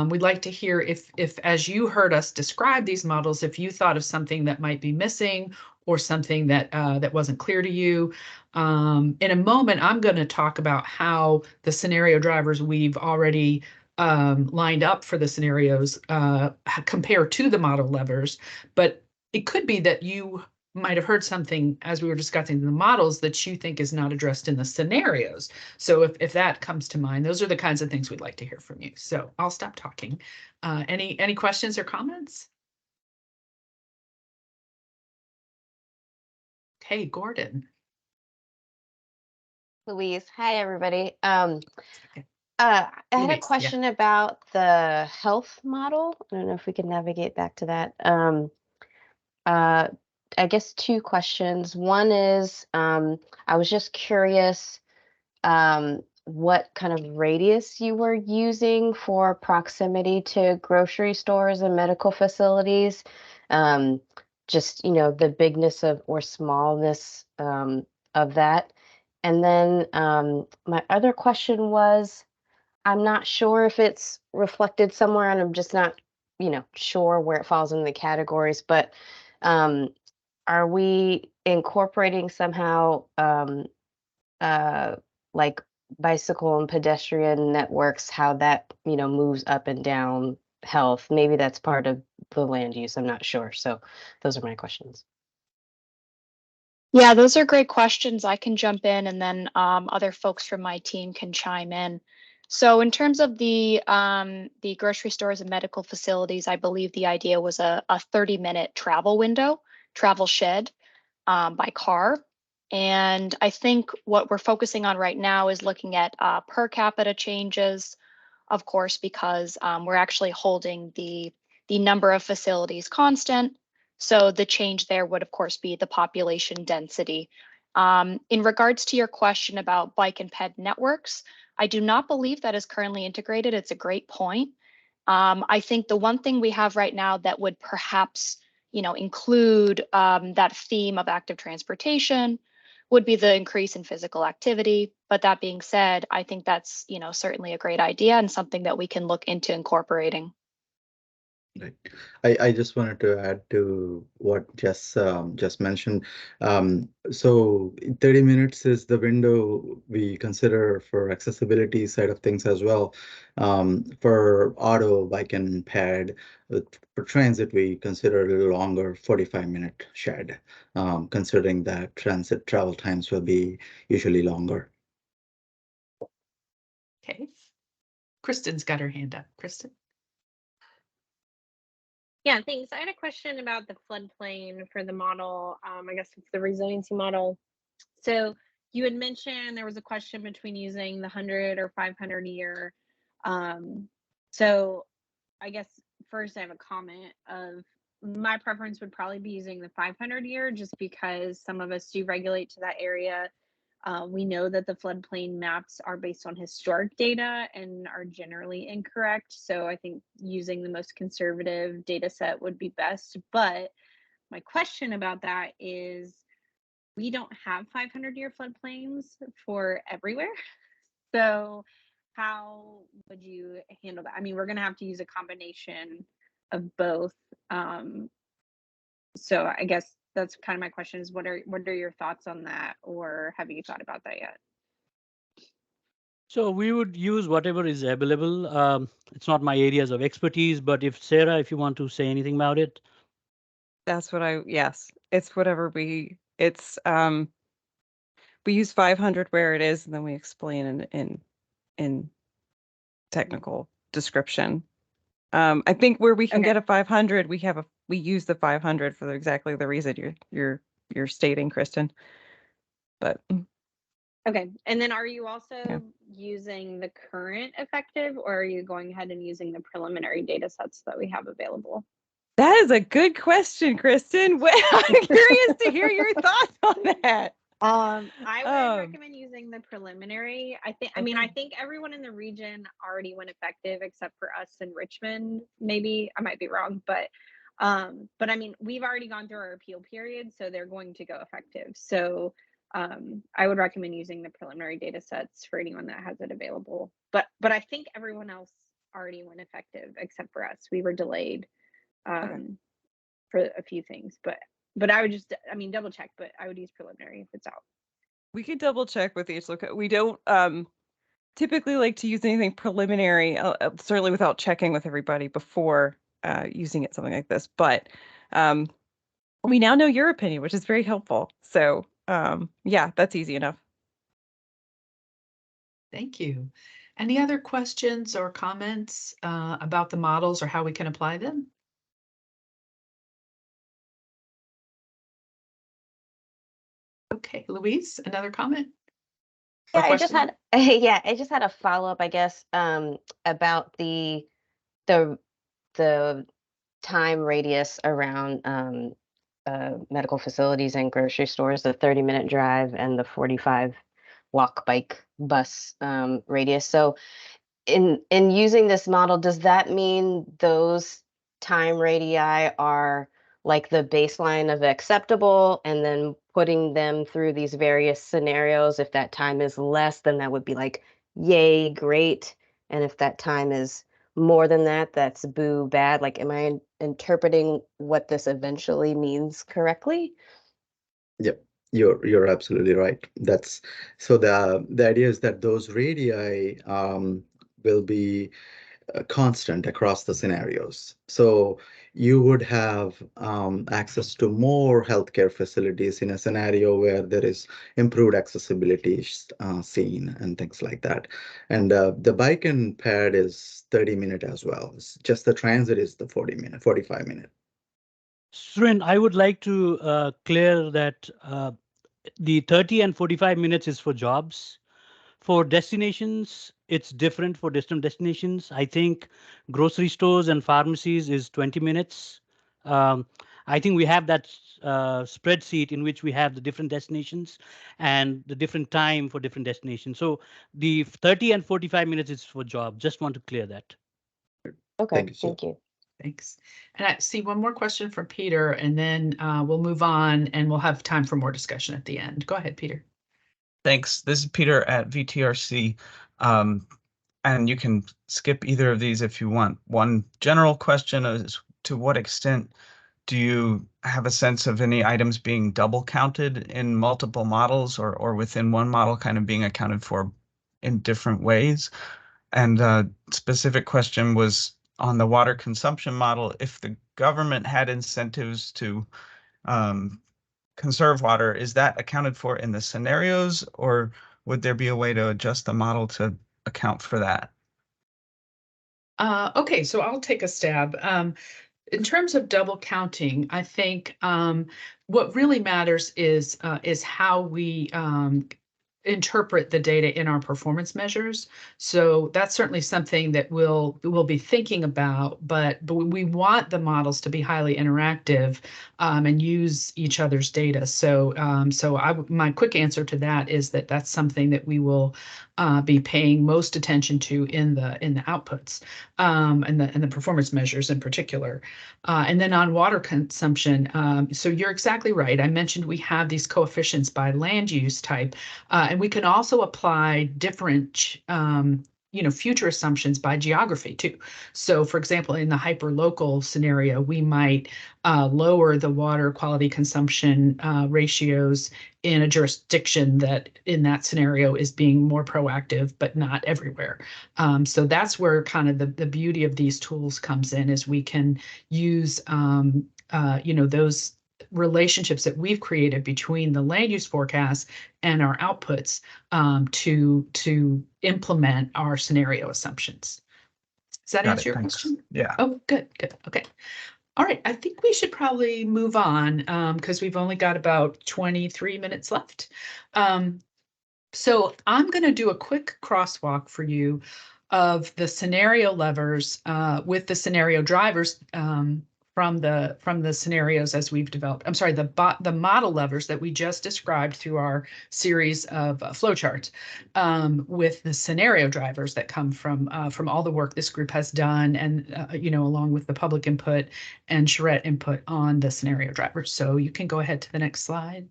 we'd like to hear if as you heard us describe these models, if you thought of something that might be missing or something that that wasn't clear to you. In a moment, I'm going to talk about how the scenario drivers we've already lined up for the scenarios compare to the model levers, but it could be that you might have heard something as we were discussing the models that you think is not addressed in the scenarios. So if that comes to mind, those are the kinds of things we'd like to hear from you. So I'll stop talking. Any questions or comments? Okay, Gordon. Louise. Hi, everybody. Okay. I had a Louise, question about the health model. I don't know if we can navigate back to that. I guess two questions. One is, I was just curious what kind of radius you were using for proximity to grocery stores and medical facilities. Just, the bigness of or smallness of that. And then my other question was, I'm not sure if it's reflected somewhere, and I'm just not, sure where it falls in the categories, but are we incorporating somehow like bicycle and pedestrian networks, how that, moves up and down health? Maybe that's part of the land use. I'm not sure. So those are my questions. Yeah, those are great questions. I can jump in, and then other folks from my team can chime in. So in terms of the grocery stores and medical facilities, I believe the idea was a 30-minute travel window, travel shed by car. And I think what we're focusing on right now is looking at per capita changes, of course, because we're actually holding the number of facilities constant. So the change there would, of course, be the population density. In regards to your question about bike and ped networks, I do not believe that is currently integrated. It's a great point. I think the one thing we have right now that would perhaps, include that theme of active transportation would be the increase in physical activity. But that being said, I think that's, certainly a great idea and something that we can look into incorporating. Right. I just wanted to add to what Jess just mentioned. So 30 minutes is the window we consider for accessibility side of things as well. For auto, bike, and ped, for transit, we consider a little longer, 45-minute shed, considering that transit travel times will be usually longer. Okay. Kristen's got her hand up. Kristen. Yeah, thanks. I had a question about the floodplain for the model. I guess it's the resiliency model. So you had mentioned there was a question between using the 100 or 500 year. So I guess first I have a comment of my preference would probably be using the 500 year, just because some of us do regulate to that area. We know that the floodplain maps are based on historic data and are generally incorrect. So I think using the most conservative data set would be best. But my question about that is, we don't have 500-year floodplains for everywhere. So how would you handle that? I mean, we're going to have to use a combination of both. So I guess that's kind of my question is, what are your thoughts on that, or have you thought about that yet? So we would use whatever is available. It's not my areas of expertise, but if Sarah, if you want to say anything about it. That's what yes, it's whatever it's we use 500 where it is, and then we explain in technical description. I think where we can Okay. get a 500, we use the 500 for exactly the reason you're stating, Kristen. But Okay, and then are you also using the current effective, or are you going ahead and using the preliminary data sets that we have available? that is a good question, Kristen. I'm curious to hear your thoughts on that. I would recommend using the preliminary. I mean, I Okay. think everyone in the region already went effective except for us in Richmond. Maybe I might be wrong, but I mean, we've already gone through our appeal period, so they're going to go effective. So I would recommend using the preliminary data sets for anyone that has it available. But I think everyone else already went effective except for us. We were delayed for a few things, but I would just, I mean, double check, but I would use preliminary if it's out. We can double check with each look. We don't typically like to use anything preliminary, certainly without checking with everybody before using it, something like this. But we now know your opinion, which is very helpful. So yeah, that's easy enough. Thank you. Any other questions or comments about the models or how we can apply them? Okay, Louise, another comment? Yeah, I just had I just had a follow-up, I guess, about the the time radius around medical facilities and grocery stores, the 30-minute drive and the 45 walk, bike, bus radius. So in using this model, does that mean those time radii are like the baseline of acceptable, and then putting them through these various scenarios? If that time is less, then that would be like, yay, great. And if that time is more than that, that's boo, bad. Like, am I interpreting what this eventually means correctly? Yep, you're absolutely right. That's so the idea is that those radii will be constant across the scenarios. So you would have access to more healthcare facilities in a scenario where there is improved accessibility seen and things like that. And the bike and ped is 30-minute as well. It's just the transit is the 40-minute, 45-minute. Suren, I would like to clear that the 30 and 45 minutes is for jobs. For destinations, it's different for different destinations. I think grocery stores and pharmacies is 20 minutes. I think we have that spreadsheet in which we have the different destinations and the different time for different destinations. So the 30 and 45 minutes is for job. Just want to clear that. Okay, thank you. Thanks. And I see one more question from Peter, and then we'll move on and we'll have time for more discussion at the end. Go ahead, Peter. Thanks. This is Peter at VTRC. And you can skip either of these if you want. One general question is, to what extent do you have a sense of any items being double counted in multiple models, or within one model kind of being accounted for in different ways? And specific question was on the water consumption model, if the government had incentives to conserve water, is that accounted for in the scenarios, or would there be a way to adjust the model to account for that? Okay, so I'll take a stab. In terms of double counting, I think what really matters is how we interpret the data in our performance measures. So that's certainly something that we'll be thinking about, but we want the models to be highly interactive and use each other's data. So my quick answer to that is that that's something that we will be paying most attention to in the outputs and the performance measures in particular. And then on water consumption, so you're exactly right. I mentioned we have these coefficients by land use type, and we can also apply different future assumptions by geography too. So for example, in the hyperlocal scenario, we might lower the water quality consumption ratios in a jurisdiction that in that scenario is being more proactive, but not everywhere. So that's where kind of the beauty of these tools comes in, is we can use those relationships that we've created between the land use forecast and our outputs to implement our scenario assumptions. Does that Got answer it. your Thanks. question? Yeah. Oh, good, good. Okay. All right. I think we should probably move on because we've only got about 23 minutes left. So I'm going to do a quick crosswalk for you of the scenario levers with the scenario drivers from the scenarios as we've developed. I'm sorry, the model levers that we just described through our series of flowcharts with the scenario drivers that come from all the work this group has done, and along with the public input and charrette input on the scenario drivers. So you can go ahead to the next slide.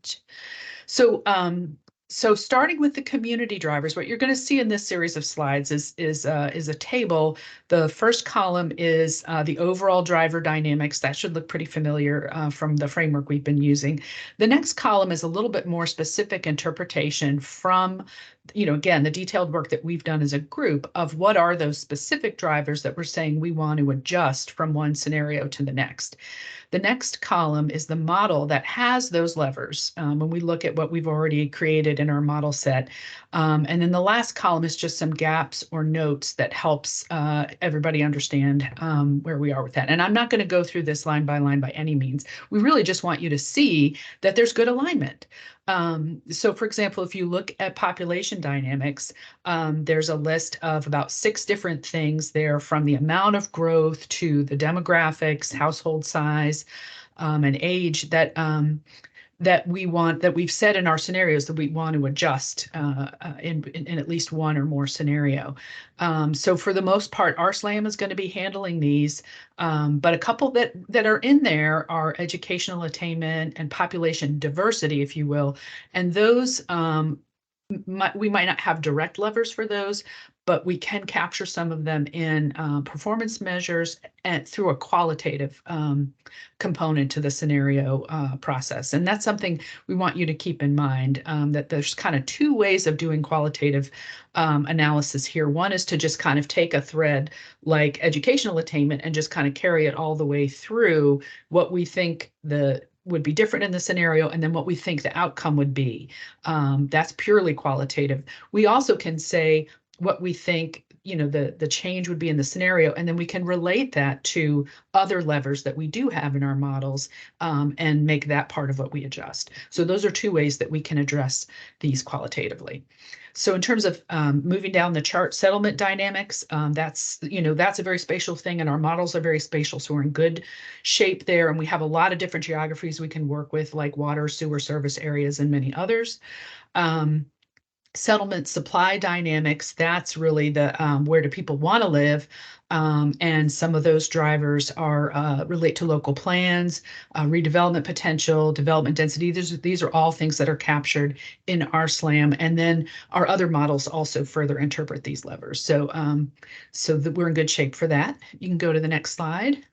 So starting with the community drivers, what you're going to see in this series of slides is a table. The first column is the overall driver dynamics. That should look pretty familiar from the framework we've been using. The next column is a little bit more specific interpretation from, again, the detailed work that we've done as a group of what are those specific drivers that we're saying we want to adjust from one scenario to the next. The next column is the model that has those levers when we look at what we've already created in our model set. And then the last column is just some gaps or notes that helps everybody understand where we are with that. And I'm not going to go through this line by any means. We really just want you to see that there's good alignment. So for example, if you look at population dynamics, there's a list of about 6 different things there, from the amount of growth to the demographics, household size, and age that we've said in our scenarios that we want to adjust in at least one or more scenario. So for the most part, our SLAM is going to be handling these, but a couple that are in there are educational attainment and population diversity, if you will, and those we might not have direct levers for those, but we can capture some of them in performance measures and through a qualitative component to the scenario process. And that's something we want you to keep in mind, that there's kind of 2 ways of doing qualitative analysis here. One is to just kind of take a thread like educational attainment and just kind of carry it all the way through what we think would be different in the scenario, and then what we think the outcome would be. That's purely qualitative. We also can say what we think, the change would be in the scenario, and then we can relate that to other levers that we do have in our models and make that part of what we adjust. So those are 2 ways that we can address these qualitatively. So in terms of moving down the chart, settlement dynamics, that's a very spatial thing, and our models are very spatial. So we're in good shape there, and we have a lot of different geographies we can work with, like water, sewer service areas, and many others. Settlement supply dynamics, that's really the where do people want to live, and some of those drivers are relate to local plans, redevelopment potential, development density. These are all things that are captured in our SLAM, and then our other models also further interpret these levers. So we're in good shape for that. You can go to the next slide.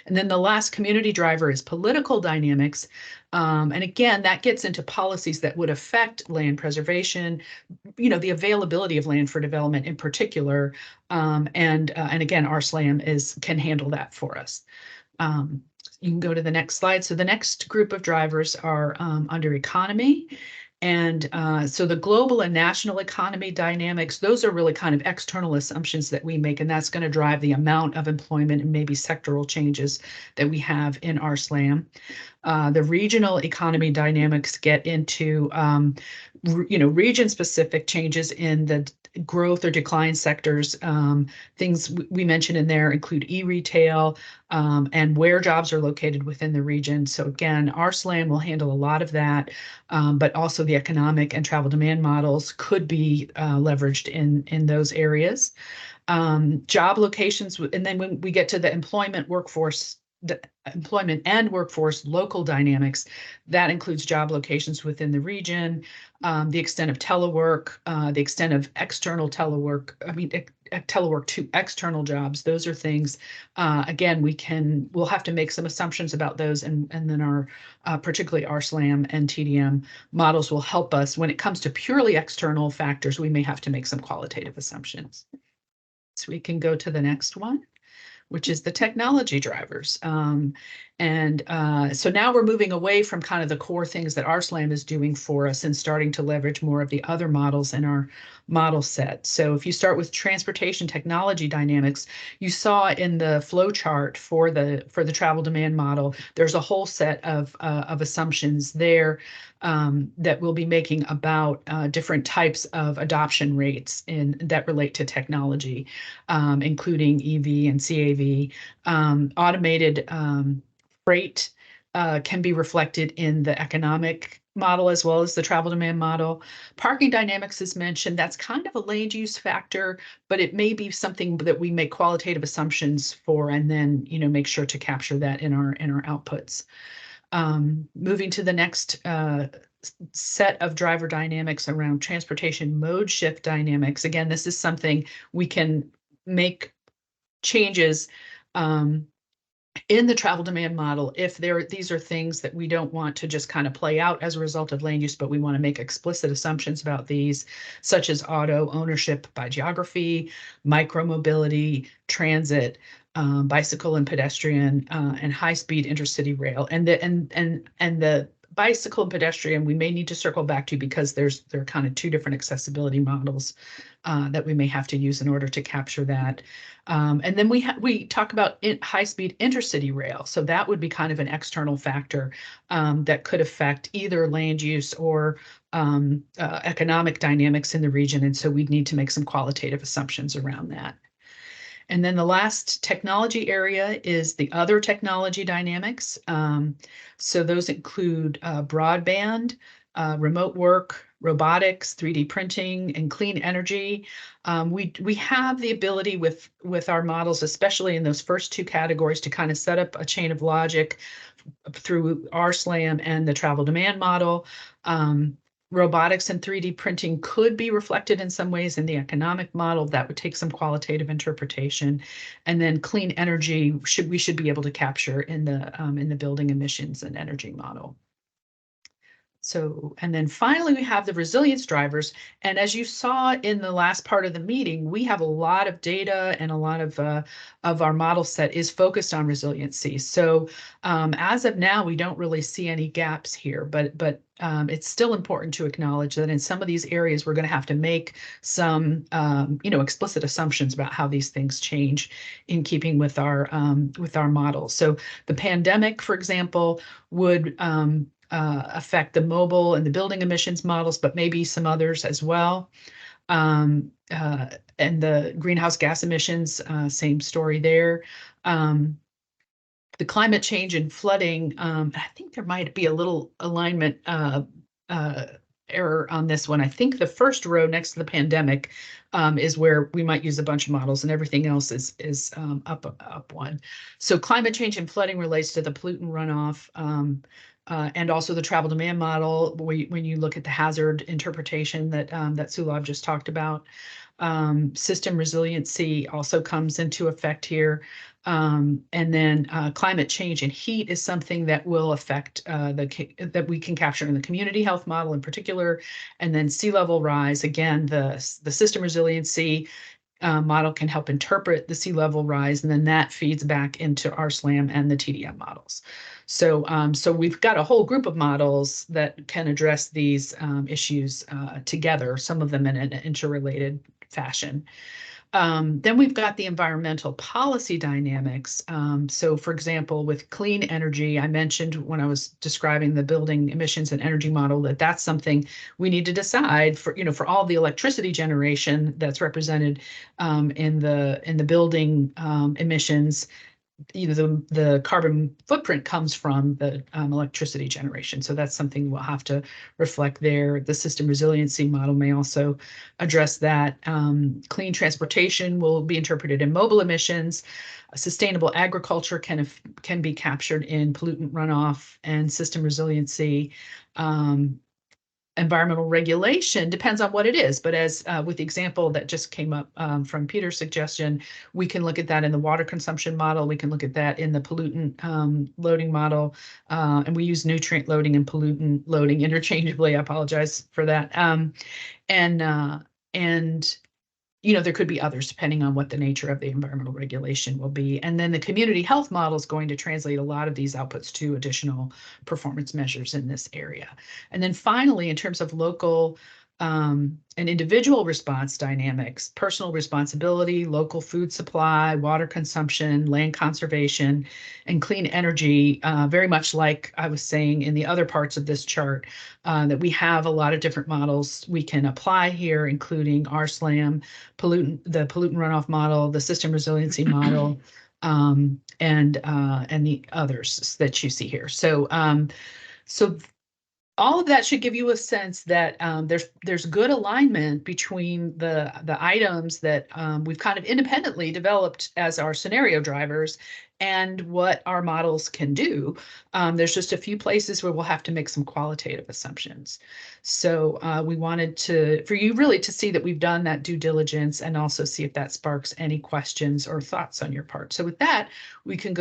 And then the last community driver is political dynamics. And again, that gets into policies that would affect land preservation, the availability of land for development in particular. And again, our SLAM can handle that for us. You can go to the next slide. So the next group of drivers are under economy. And so the global and national economy dynamics, those are really kind of external assumptions that we make, and that's going to drive the amount of employment and maybe sectoral changes that we have in our SLAM. The regional economy dynamics get into, region-specific changes in the growth or decline sectors. Things we mentioned in there include e-retail and where jobs are located within the region. So again, our SLAM will handle a lot of that, but also the economic and travel demand models could be leveraged in those areas. Job locations, and then when we get to the employment and workforce local dynamics, that includes job locations within the region, the extent of telework, the extent of external telework, telework to external jobs. Those are things, again, we'll have to make some assumptions about those, and then our, particularly our SLAM and TDM models will help us. When it comes to purely external factors, we may have to make some qualitative assumptions. So we can go to the next one, which is the technology drivers. And so now we're moving away from kind of the core things that RSLAM is doing for us and starting to leverage more of the other models in our model set. So if you start with transportation technology dynamics, you saw in the flow chart for the travel demand model, there's a whole set of assumptions there that we'll be making about different types of adoption rates that relate to technology, including EV and CAV. Automated freight can be reflected in the economic model as well as the travel demand model. Parking dynamics is mentioned. That's kind of a land use factor, but it may be something that we make qualitative assumptions for and then, make sure to capture that in our outputs. Moving to the next set of driver dynamics around transportation mode shift dynamics. Again, this is something we can make changes in the travel demand model if these are things that we don't want to just kind of play out as a result of land use, but we want to make explicit assumptions about these, such as auto ownership by geography, micromobility, transit, bicycle and pedestrian, and high-speed intercity rail. And the bicycle and pedestrian we may need to circle back to because there are kind of two different accessibility models that we may have to use in order to capture that. And then we talk about high-speed intercity rail. So that would be kind of an external factor that could affect either land use or economic dynamics in the region. And so we'd need to make some qualitative assumptions around that. And then the last technology area is the other technology dynamics. So those include broadband, remote work, robotics, 3D printing, and clean energy. We have the ability with our models, especially in those first two categories, to kind of set up a chain of logic through RSLAM and the travel demand model. Robotics and 3D printing could be reflected in some ways in the economic model. That would take some qualitative interpretation. And then clean energy we should be able to capture in the building emissions and energy model. So, and then finally, we have the resilience drivers. And as you saw in the last part of the meeting, we have a lot of data and a lot of our model set is focused on resiliency. So as of now, we don't really see any gaps here, but it's still important to acknowledge that in some of these areas, we're going to have to make some, explicit assumptions about how these things change in keeping with our models. So the pandemic, for example, would affect the mobile and the building emissions models, but maybe some others as well. And the greenhouse gas emissions, same story there. The climate change and flooding, I think there might be a little alignment error on this one. I think the first row next to the pandemic is where we might use a bunch of models, and everything else is up one. So climate change and flooding relates to the pollutant runoff. And also the travel demand model, when you look at the hazard interpretation that Sulabh just talked about. System resiliency also comes into effect here. And then climate change and heat is something that will affect that we can capture in the community health model in particular. And then sea level rise, again, the system resiliency model can help interpret the sea level rise, and then that feeds back into RSLAM and the TDM models. So, so we've got a whole group of models that can address these issues together, some of them in an interrelated fashion. Then we've got the environmental policy dynamics. So for example, with clean energy, I mentioned when I was describing the building emissions and energy model that's something we need to decide for, for all the electricity generation that's represented in the building emissions. The carbon footprint comes from the electricity generation. So that's something we'll have to reflect there. The system resiliency model may also address that. Clean transportation will be interpreted in mobile emissions. Sustainable agriculture can be captured in pollutant runoff and system resiliency. Environmental regulation depends on what it is, but as with the example that just came up from Peter's suggestion, we can look at that in the water consumption model. We can look at that in the pollutant loading model, and we use nutrient loading and pollutant loading interchangeably. I apologize for that. And there could be others depending on what the nature of the environmental regulation will be. And then the community health model is going to translate a lot of these outputs to additional performance measures in this area. And then finally, in terms of local and individual response dynamics, personal responsibility, local food supply, water consumption, land conservation, and clean energy, very much like I was saying in the other parts of this chart, that we have a lot of different models we can apply here, including RSLAM, the pollutant runoff model, the system resiliency model, and the others that you see here. So all of that should give you a sense that there's good alignment between the items that we've kind of independently developed as our scenario drivers and what our models can do. There's just a few places where we'll have to make some qualitative assumptions. So we wanted for you really to see that we've done that due diligence and also see if that sparks any questions or thoughts on your part. So with that, we can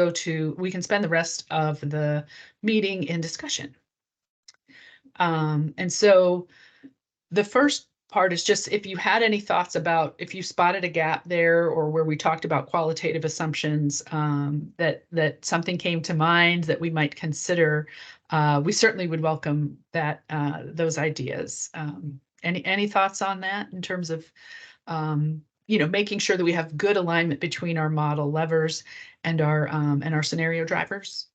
spend the rest of the meeting in discussion. And so the first part is just if you had any thoughts about if you spotted a gap there or where we talked about qualitative assumptions, that something came to mind that we might consider, we certainly would welcome those ideas. Any thoughts on that in terms of making sure that we have good alignment between our model levers and our scenario drivers?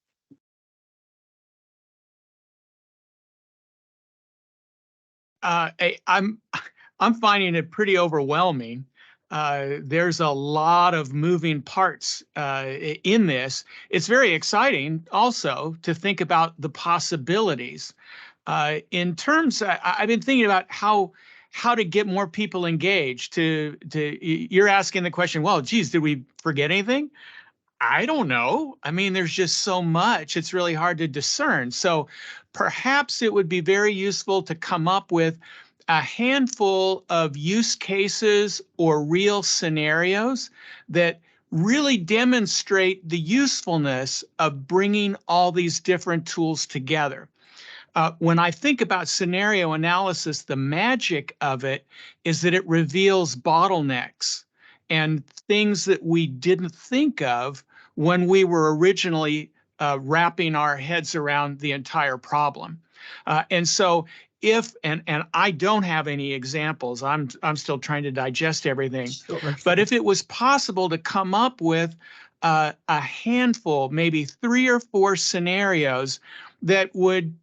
I'm finding it pretty overwhelming. There's a lot of moving parts in this. It's very exciting also to think about the possibilities. In terms, I've been thinking about how to get more people engaged. You're asking the question, well, geez, did we forget anything? I don't know. I mean, there's just so much. It's really hard to discern. So perhaps it would be very useful to come up with a handful of use cases or real scenarios that really demonstrate the usefulness of bringing all these different tools together. When I think about scenario analysis, the magic of it is that it reveals bottlenecks and things that we didn't think of when we were originally wrapping our heads around the entire problem. And so and I don't have any examples, I'm still trying to digest everything, sure. But if it was possible to come up with a handful, maybe 3 or 4 scenarios that would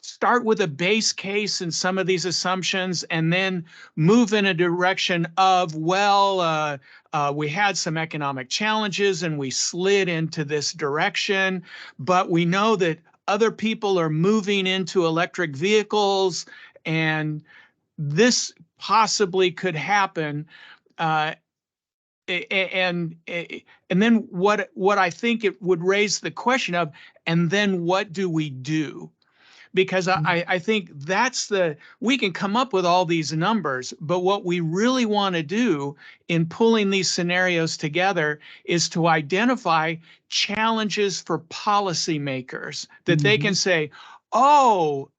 start with a base case and some of these assumptions and then move in a direction of, well, we had some economic challenges and we slid into this direction, but we know that other people are moving into electric vehicles and this possibly could happen. And then what I think it would raise the question of, and then what do we do? Because I think we can come up with all these numbers, but what we really want to do in pulling these scenarios together is to identify challenges for policymakers that they can say, oh,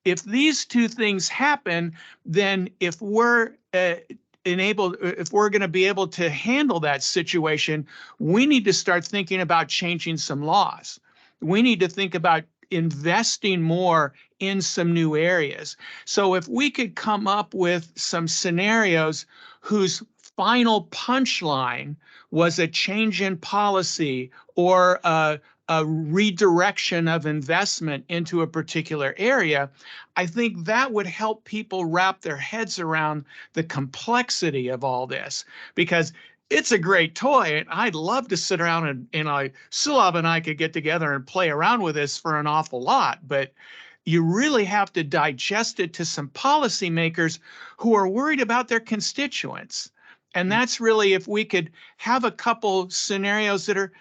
if these 2 things happen, then if we're going to be able to handle that situation, we need to start thinking about changing some laws. We need to think about investing more in some new areas. So if we could come up with some scenarios whose final punchline was a change in policy or a redirection of investment into a particular area, I think that would help people wrap their heads around the complexity of all this, because it's a great toy, and I'd love to sit around and Sulabh and I could get together and play around with this for an awful lot, but you really have to digest it to some policymakers who are worried about their constituents. And that's really, if we could have a couple scenarios that are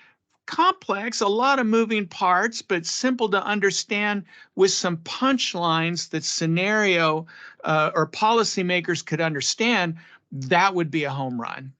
complex, a lot of moving parts, but simple to understand with some punchlines that scenario or policymakers could understand, that would be a home run.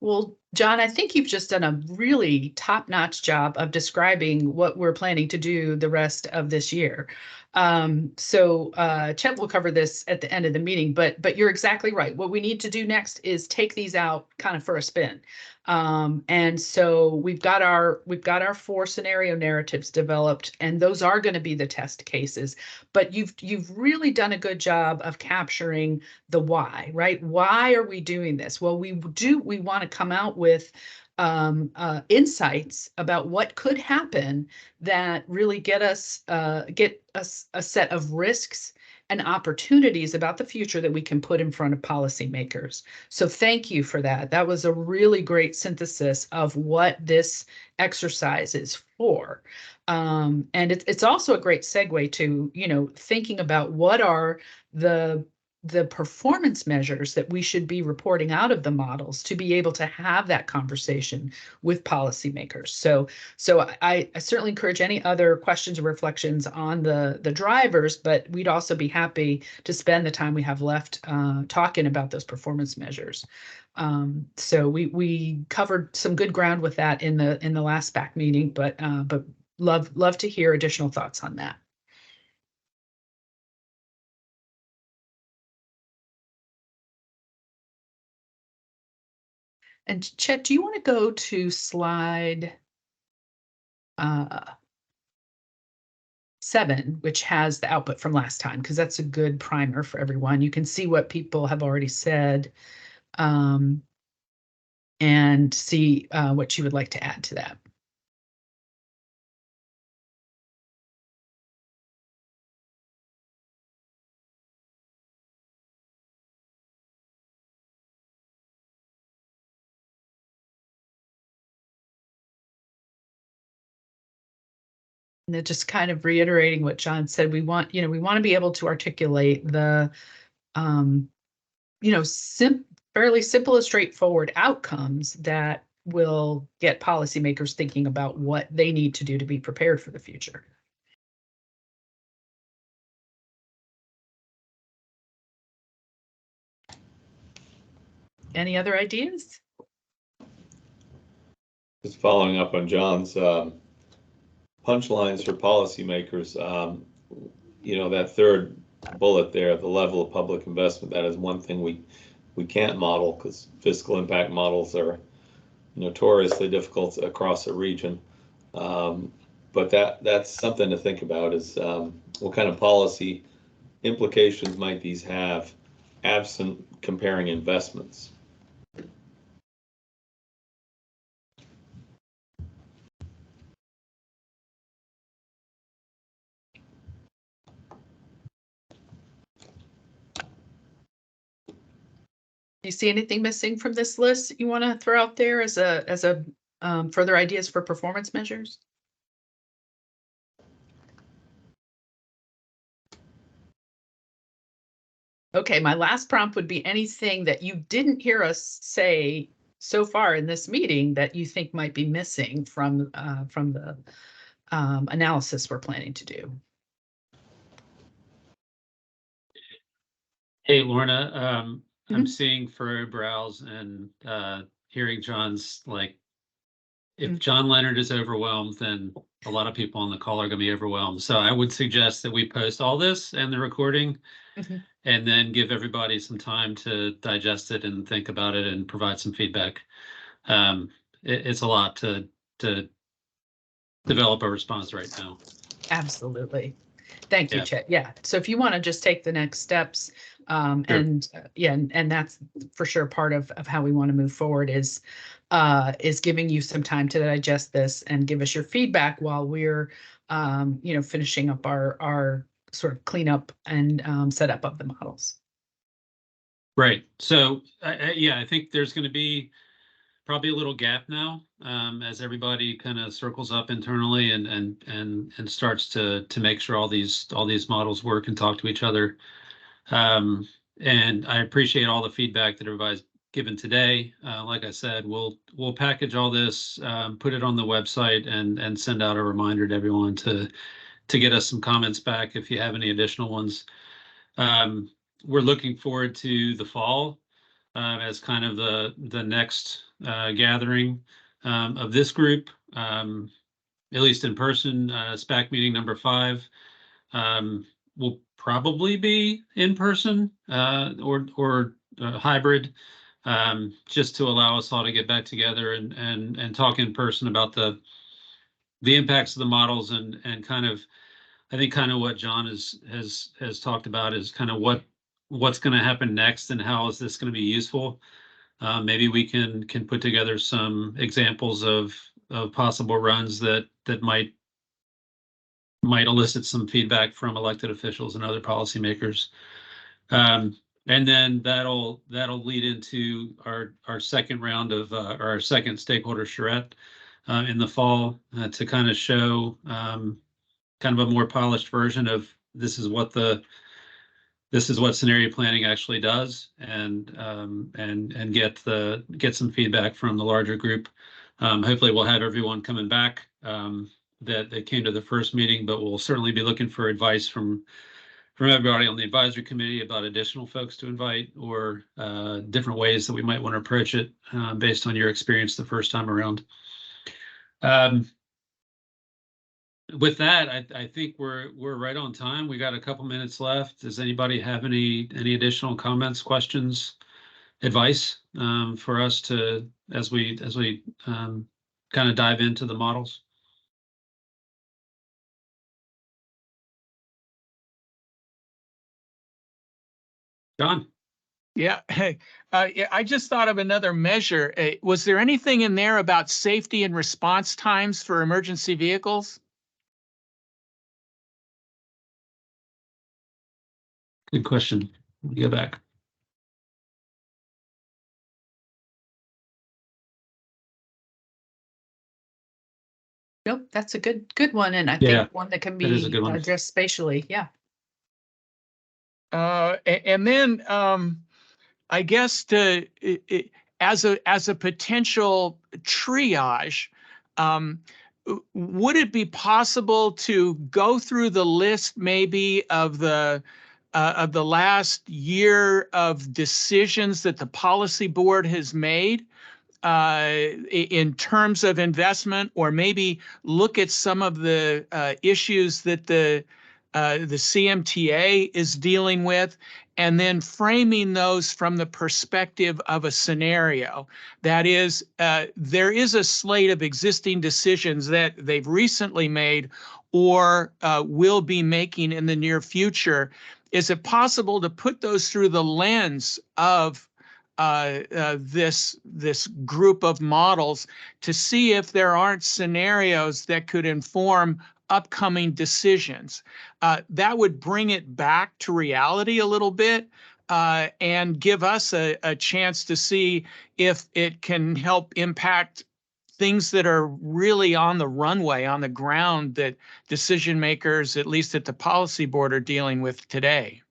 Well, John, I think you've just done a really top-notch job of describing what we're planning to do the rest of this year. Chet will cover this at the end of the meeting, but you're exactly right. What we need to do next is take these out kind of for a spin. And so we've got our 4 scenario narratives developed, and those are going to be the test cases. But you've really done a good job of capturing the why, right? Why are we doing this? Well, we want to come out with insights about what could happen that really get us a set of risks and opportunities about the future that we can put in front of policymakers. So thank you for that. That was a really great synthesis of what this exercise is for. And it's also a great segue to, thinking about what are the performance measures that we should be reporting out of the models to be able to have that conversation with policymakers. So I certainly encourage any other questions or reflections on the drivers, but we'd also be happy to spend the time we have left talking about those performance measures. So we covered some good ground with that in the last SPAC meeting, but love to hear additional thoughts on that. And Chet, do you want to go to slide 7, which has the output from last time, because that's a good primer for everyone. You can see what people have already said and see what you would like to add to that. And then just kind of reiterating what John said, we want to be able to articulate the, fairly simple and straightforward outcomes that will get policymakers thinking about what they need to do to be prepared for the future. Any other ideas? Just following up on John's punchlines for policymakers, that third bullet there, the level of public investment, that is one thing we can't model because fiscal impact models are notoriously difficult across a region. But that's something to think about is what kind of policy implications might these have absent comparing investments. Do you see anything missing from this list that you want to throw out there as a further ideas for performance measures? Okay, my last prompt would be anything that you didn't hear us say so far in this meeting that you think might be missing from the analysis we're planning to do. Hey, Lorna, I'm seeing furrowed brows and hearing John's, if John Leonard is overwhelmed, then a lot of people on the call are going to be overwhelmed. So I would suggest that we post all this and the recording and then give everybody some time to digest it and think about it and provide some feedback. It's a lot to develop a response right now. Absolutely. Thank you, Chet. Yeah. So if you want to just take the next steps, and that's for sure part of how we want to move forward is giving you some time to digest this and give us your feedback while we're finishing up our sort of cleanup and setup of the models. Right. So I think there's going to be probably a little gap now as everybody kind of circles up internally and starts to make sure all these models work and talk to each other. And I appreciate all the feedback that everybody's given today. Like I said, we'll package all this, put it on the website, and send out a reminder to everyone to get us some comments back if you have any additional ones. We're looking forward to the fall as kind of the next gathering of this group, at least in person. SPAC meeting number 5 will probably be in person or hybrid, just to allow us all to get back together and talk in person about the impacts of the models and kind of, I think kind of what John has talked about is kind of what's going to happen next and how is this going to be useful. Maybe we can put together some examples of possible runs that might elicit some feedback from elected officials and other policymakers. And then that'll lead into our second round of or our second stakeholder charrette in the fall to kind of show kind of a more polished version of this is what scenario planning actually does, and get some feedback from the larger group. Hopefully we'll have everyone coming back that came to the first meeting, but we'll certainly be looking for advice from everybody on the advisory committee about additional folks to invite or different ways that we might want to approach it based on your experience the first time around. With that, I think we're right on time. We got a couple minutes left. Does anybody have any additional comments, questions, advice for us to as we kind of dive into the models? John? Yeah, yeah, I just thought of another measure. Was there anything in there about safety and response times for emergency vehicles? Good question. Let me go back. Nope, that's a good one, and I Yeah, think one that can that is a be good one. addressed spatially. Yeah. And then I guess as a potential triage, would it be possible to go through the list maybe of the last year of decisions that the policy board has made in terms of investment, or maybe look at some of the issues that the CMTA is dealing with, and then framing those from the perspective of a scenario. That is, there is a slate of existing decisions that they've recently made or will be making in the near future. Is it possible to put those through the lens of this group of models to see if there aren't scenarios that could inform upcoming decisions? That would bring it back to reality a little bit and give us a chance to see if it can help impact things that are really on the runway, on the ground, that decision makers, at least at the policy board, are dealing with today.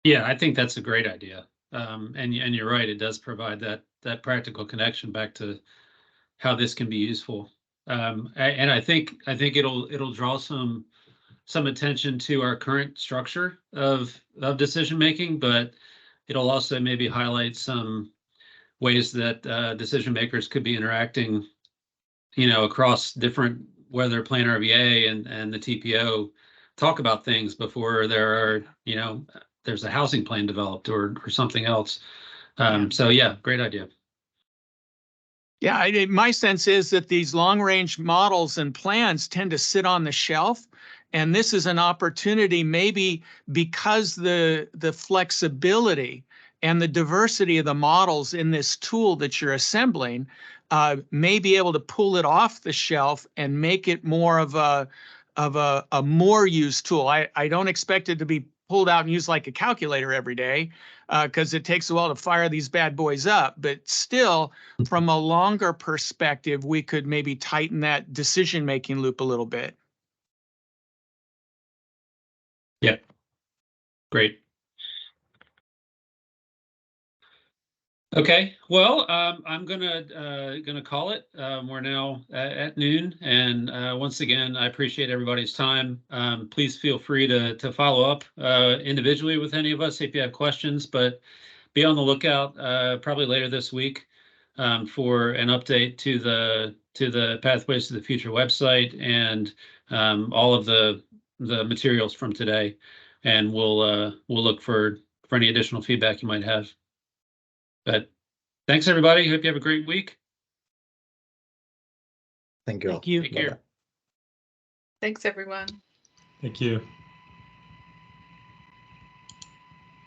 Yeah, I think that's a great idea. And you're right, it does provide that practical connection back to how this can be useful. And I think it'll draw some attention to our current structure of decision making, but it'll also maybe highlight some ways that decision makers could be interacting, across different, whether Plan RVA and the TPO talk about things before there's a housing plan developed or something else. So yeah, great idea. Yeah, my sense is that these long-range models and plans tend to sit on the shelf, and this is an opportunity, maybe because the flexibility and the diversity of the models in this tool that you're assembling may be able to pull it off the shelf and make it more of a more used tool. I don't expect it to be pulled out and used like a calculator every day, because it takes a while to fire these bad boys up. But still, from a longer perspective, we could maybe tighten that decision-making loop a little bit. Yeah, great. Okay, well, I'm gonna call it. We're now at noon, and once again, I appreciate everybody's time. Please feel free to follow up individually with any of us if you have questions, but be on the lookout probably later this week for an update to the Pathways to the Future website and all of the materials from today. And we'll look for any additional feedback you might have. But thanks, everybody. Hope you have a great week. Thank you. Thank you. Take care. Thanks, everyone. Thank you.